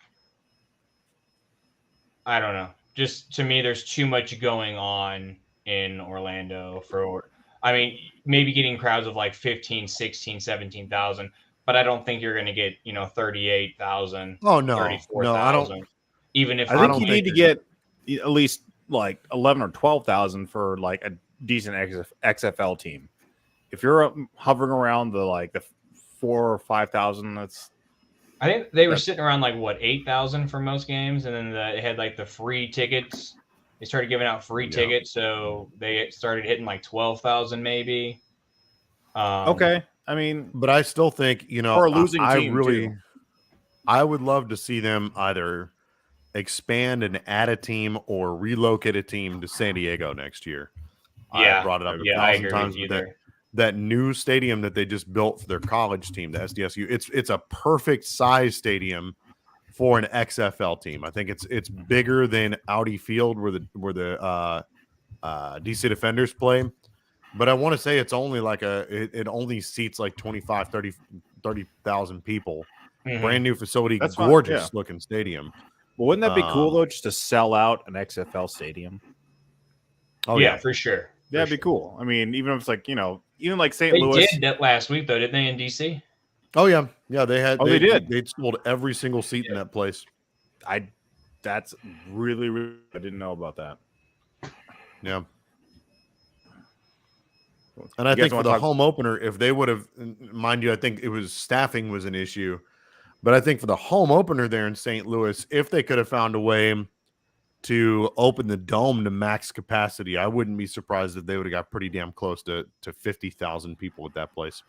I don't know. Just to me, there's too much going on in Orlando I mean, maybe getting crowds of like 15, 16, 17,000, but I don't think you're going to get, 38,000. Oh, no. 34,000. I don't. Even if I think you need to get at least like 11 or 12,000 for like a decent XFL team. If you're hovering around the 4 or 5,000, that's. I think they were sitting around 8,000 for most games, and then they had the free tickets. They started giving out free tickets, so they started hitting 12,000 maybe. Okay, I mean, but I still think for a losing team, I would love to see them either expand and add a team or relocate a team to San Diego next year. Yeah, I brought it up a thousand times with that new stadium that they just built for their college team, the SDSU. It's a perfect size stadium for an XFL team. I think it's bigger than Audi Field where the DC Defenders play. But I want to say it's only it only seats 25, 30,000 people. Brand new facility, that's gorgeous looking stadium. Well, wouldn't that be cool though, just to sell out an XFL stadium? Oh yeah, for sure. Yeah, it'd be cool. I mean, even if it's even like St. They Louis. They did that last week though, didn't they, in DC? Oh yeah, they had. Oh, they did. They sold every single seat in that place. That's really, really. I didn't know about that. Yeah. And I think for the home opener, if they would have, mind you, I think staffing was an issue, but I think for the home opener there in St. Louis, if they could have found a way to open the dome to max capacity, I wouldn't be surprised if they would have got pretty damn close to 50,000 people at that place.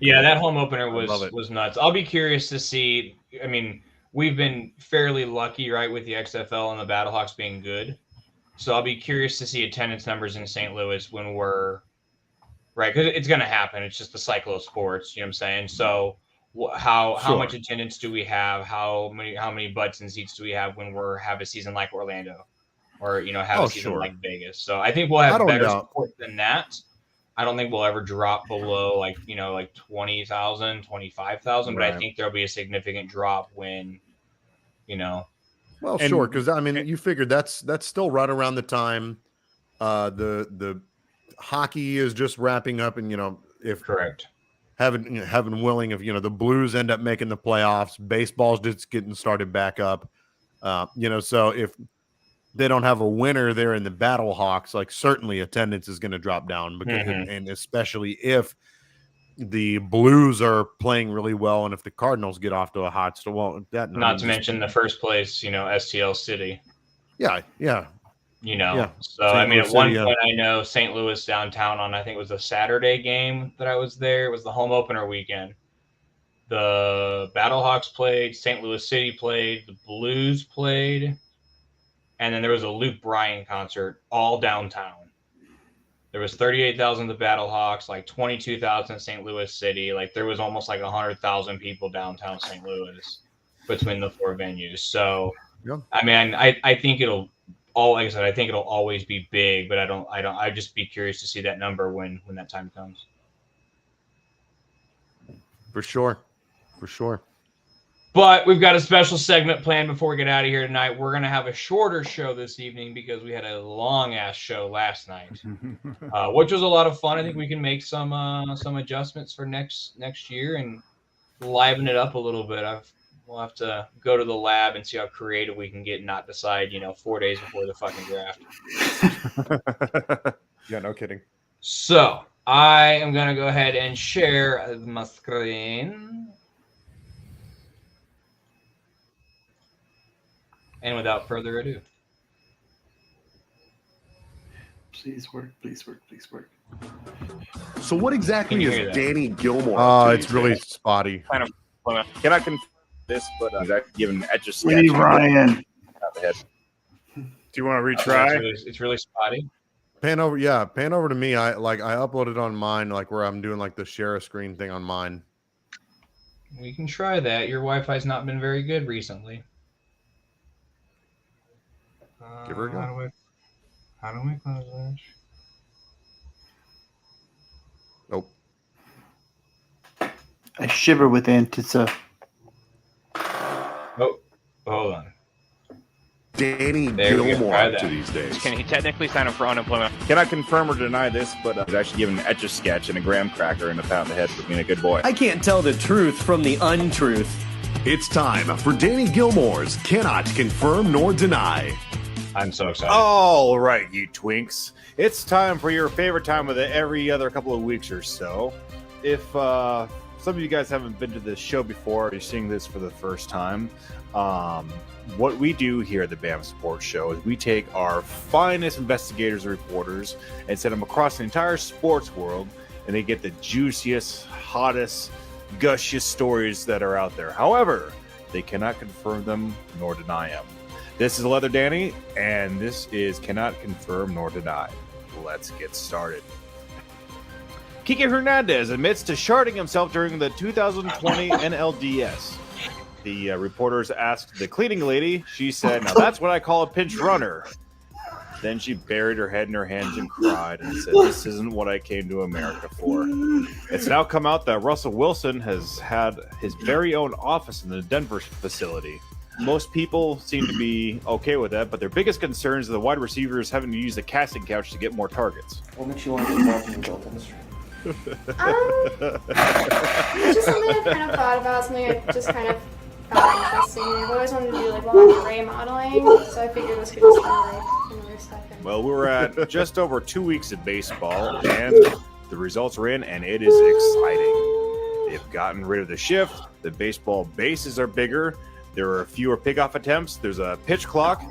Yeah, that home opener was nuts. I'll be curious to see. I mean, we've been fairly lucky, right, with the XFL and the Battlehawks being good. So I'll be curious to see attendance numbers in St. Louis when we're right, because it's going to happen. It's just the cycle of sports. You know what I'm saying? So how much attendance do we have? How many butts and seats do we have when have a season like Orlando, or have a season like Vegas? So I think we'll have better support than that. I don't think we'll ever drop below 20,000, 25,000, but I think there'll be a significant drop when, Well, sure, because I mean, you figured that's still right around the time the hockey is just wrapping up, and if correct, heaven willing, if the Blues end up making the playoffs, baseball's just getting started back up, so if they don't have a winner there in the Battlehawks, certainly attendance is going to drop down because, and especially if the Blues are playing really well, and if the Cardinals get off to a hot start, well, not to mention the first place, STL City. Yeah. So I mean, at one point, I know St. Louis downtown on, I think it was a Saturday game that I was there. It was the home opener weekend. The Battlehawks played, St. Louis City played, the Blues played, and then there was a Luke Bryan concert all downtown. There was 38,000 at the Battlehawks, like 22,000 in St. Louis City. Like there was almost like 100,000 people downtown St. Louis between the 4 venues. So, Yeah. I mean, I think like I said, I think it'll always be big, but I'd just be curious to see that number when that time comes. For sure. But we've got a special segment planned before we get out of here tonight. We're going to have a shorter show this evening because we had a long-ass show last night, which was a lot of fun. I think we can make some adjustments for next year and liven it up a little bit. We'll have to go to the lab and see how creative we can get and not decide, 4 days before the fucking draft. Yeah, no kidding. So I am going to go ahead and share my screen. And without further ado. Please work. So what exactly Can you hear is that? Danny Gilmore? up to It's these really days? spotty. Can I confirm this? But I was actually given etch a sketch. We need Ryan. Do you want to It's retry? it's really spotty. Pan over to me. I uploaded on mine, like where I'm doing like the share a screen thing on mine. We can try that. Your Wi-Fi's not been very good recently. Give her a go. How do we close this? Nope. I shiver with Antissa. Oh, hold on. Danny There we go. Gilmore Try up to that. these days. Can he technically sign up for unemployment? Can I confirm or deny this? But I was actually given an etch a sketch and a graham cracker and a pound of head for being a good boy. I can't tell the truth from the untruth. It's time for Danny Gilmore's Cannot Confirm Nor Deny. I'm so excited. All right, you twinks. It's time for your favorite time of the every other couple of weeks or so. If some of you guys haven't been to this show before, or you're seeing this for the first time, what we do here at the BAM Sports Show is we take our finest investigators and reporters and send them across the entire sports world, and they get the juiciest, hottest, gushest stories that are out there. However, they cannot confirm them nor deny them. This is Leather Danny, and this is Cannot Confirm Nor Deny. Let's get started. Kike Hernandez admits to sharding himself during the 2020 NLDS. The reporters asked the cleaning lady. She said, "Now that's what I call a pinch runner." Then she buried her head in her hands and cried and said, "This isn't what I came to America for." It's now come out that Russell Wilson has had his very own office in the Denver facility. Most people seem to be okay with that, but their biggest concern is the wide receivers having to use the casting couch to get more targets. What makes you want to get involved in adult industry? It's just something I've kind of thought about, something I've just kind of found interesting. I've always wanted to do like lingerie modeling, so I figured this could just be like another step in. Well, we're at just over 2 weeks of baseball, and the results are in, and it is exciting. They've gotten rid of the shift. The baseball bases are bigger. There are fewer pickoff attempts. There's a pitch clock.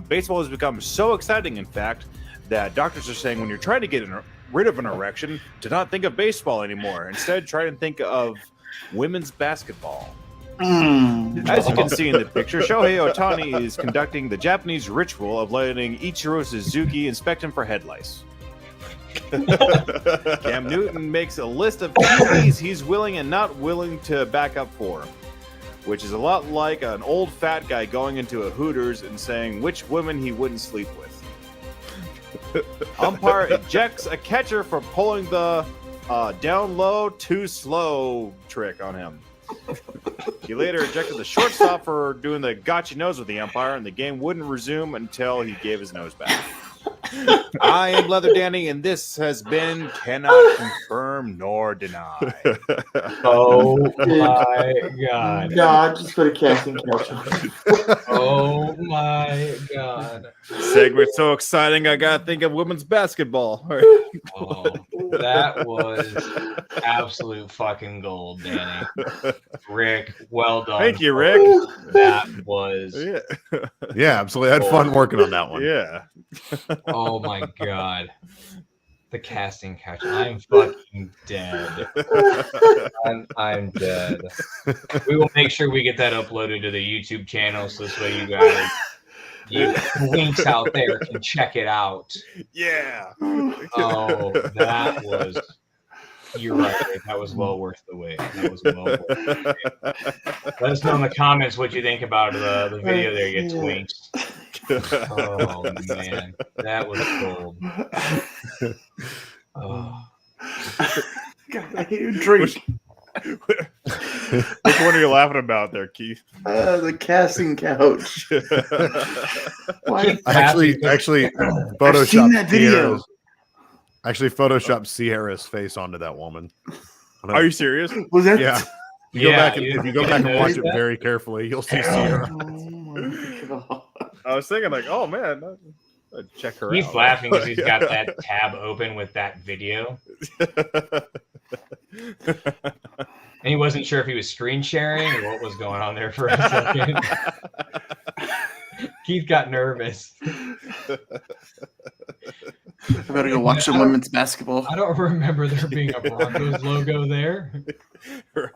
Baseball has become so exciting, in fact, that doctors are saying when you're trying to get rid of an erection, to not think of baseball anymore. Instead, try and think of women's basketball. As you can see in the picture, Shohei Ohtani is conducting the Japanese ritual of letting Ichiro Suzuki inspect him for head lice. Cam Newton makes a list of keys he's willing and not willing to back up for, which is a lot like an old fat guy going into a Hooters and saying which women he wouldn't sleep with. Umpire ejects a catcher for pulling the down low, too slow trick on him. He later ejected the shortstop for doing the gotcha nose with the umpire, and the game wouldn't resume until he gave his nose back. I am Leather Danny, and this has been Cannot Confirm Nor Deny. Oh my god. No, just put a casting couch. Oh my god. Segment so exciting, I gotta think of women's basketball. Oh, that was absolute fucking gold, Danny. Rick, well done. Thank you, Rick. That was. Yeah, absolutely. I had fun working on that one. Yeah. Oh my god. The casting couch. I'm fucking dead. I'm dead. We will make sure we get that uploaded to the YouTube channel so this way you guys You links out there can check it out. Yeah. Oh, that was. You're right. That was well worth the wait. That was well worth the wait. Let us know in the comments what you think about the video there, you twinks. Oh man, that was gold. Oh. God, I hate your drink. Which one are you laughing about there, Keith? The casting couch. I actually photoshopped that video. Sierra's face onto that woman. Are you serious? Was that? Yeah. If you go back and watch it very carefully, you'll see Sierra. Oh my God. I was thinking like, oh man, I'd check her He's out. laughing because he's got that tab open with that video. And he wasn't sure if he was screen sharing or what was going on there for a second. Keith got nervous. I better go watch some women's basketball. I don't remember there being a Broncos logo there. Right.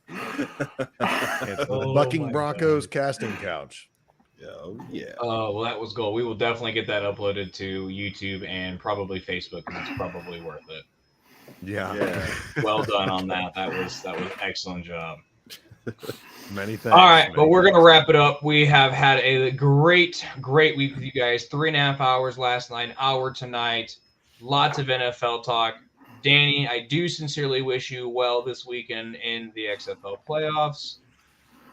It's the Bucking Broncos casting couch. Oh yeah. Oh, well, that was gold. We will definitely get that uploaded to YouTube and probably Facebook, because it's probably worth it. Yeah. Well done on that. That was excellent job. Many thanks. All right, but we're gonna wrap it up. We have had a great week with you guys. 3.5 hours last night, an hour tonight. Lots of NFL talk. Danny, I do sincerely wish you well this weekend in the XFL playoffs.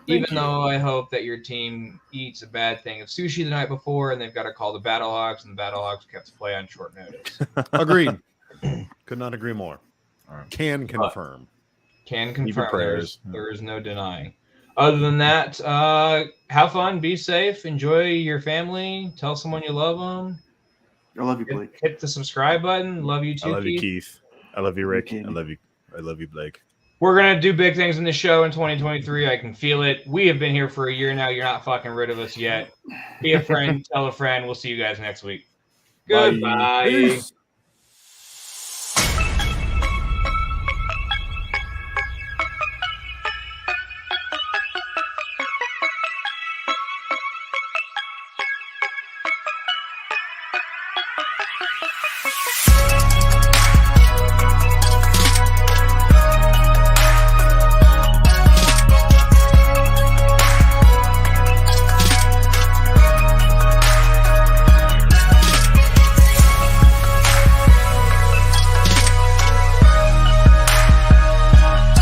Even though I hope that your team eats a bad thing of sushi the night before and they've got to call the Battlehawks, and the Battlehawks have to play on short notice. Agreed. Could not agree more. Can confirm. Can Keep your confirm. prayers. There is no denying. Other than that, have fun, be safe, enjoy your family, tell someone you love them. I love you, Blake. Hit the subscribe button. Love you too, I love you, Keith. Keith. I love you, Rick. Thank you. I love you, Blake. We're going to do big things in the show in 2023. I can feel it. We have been here for a year now. You're not fucking rid of us yet. Be a friend. Tell a friend. We'll see you guys next week. Bye. Goodbye. Peace.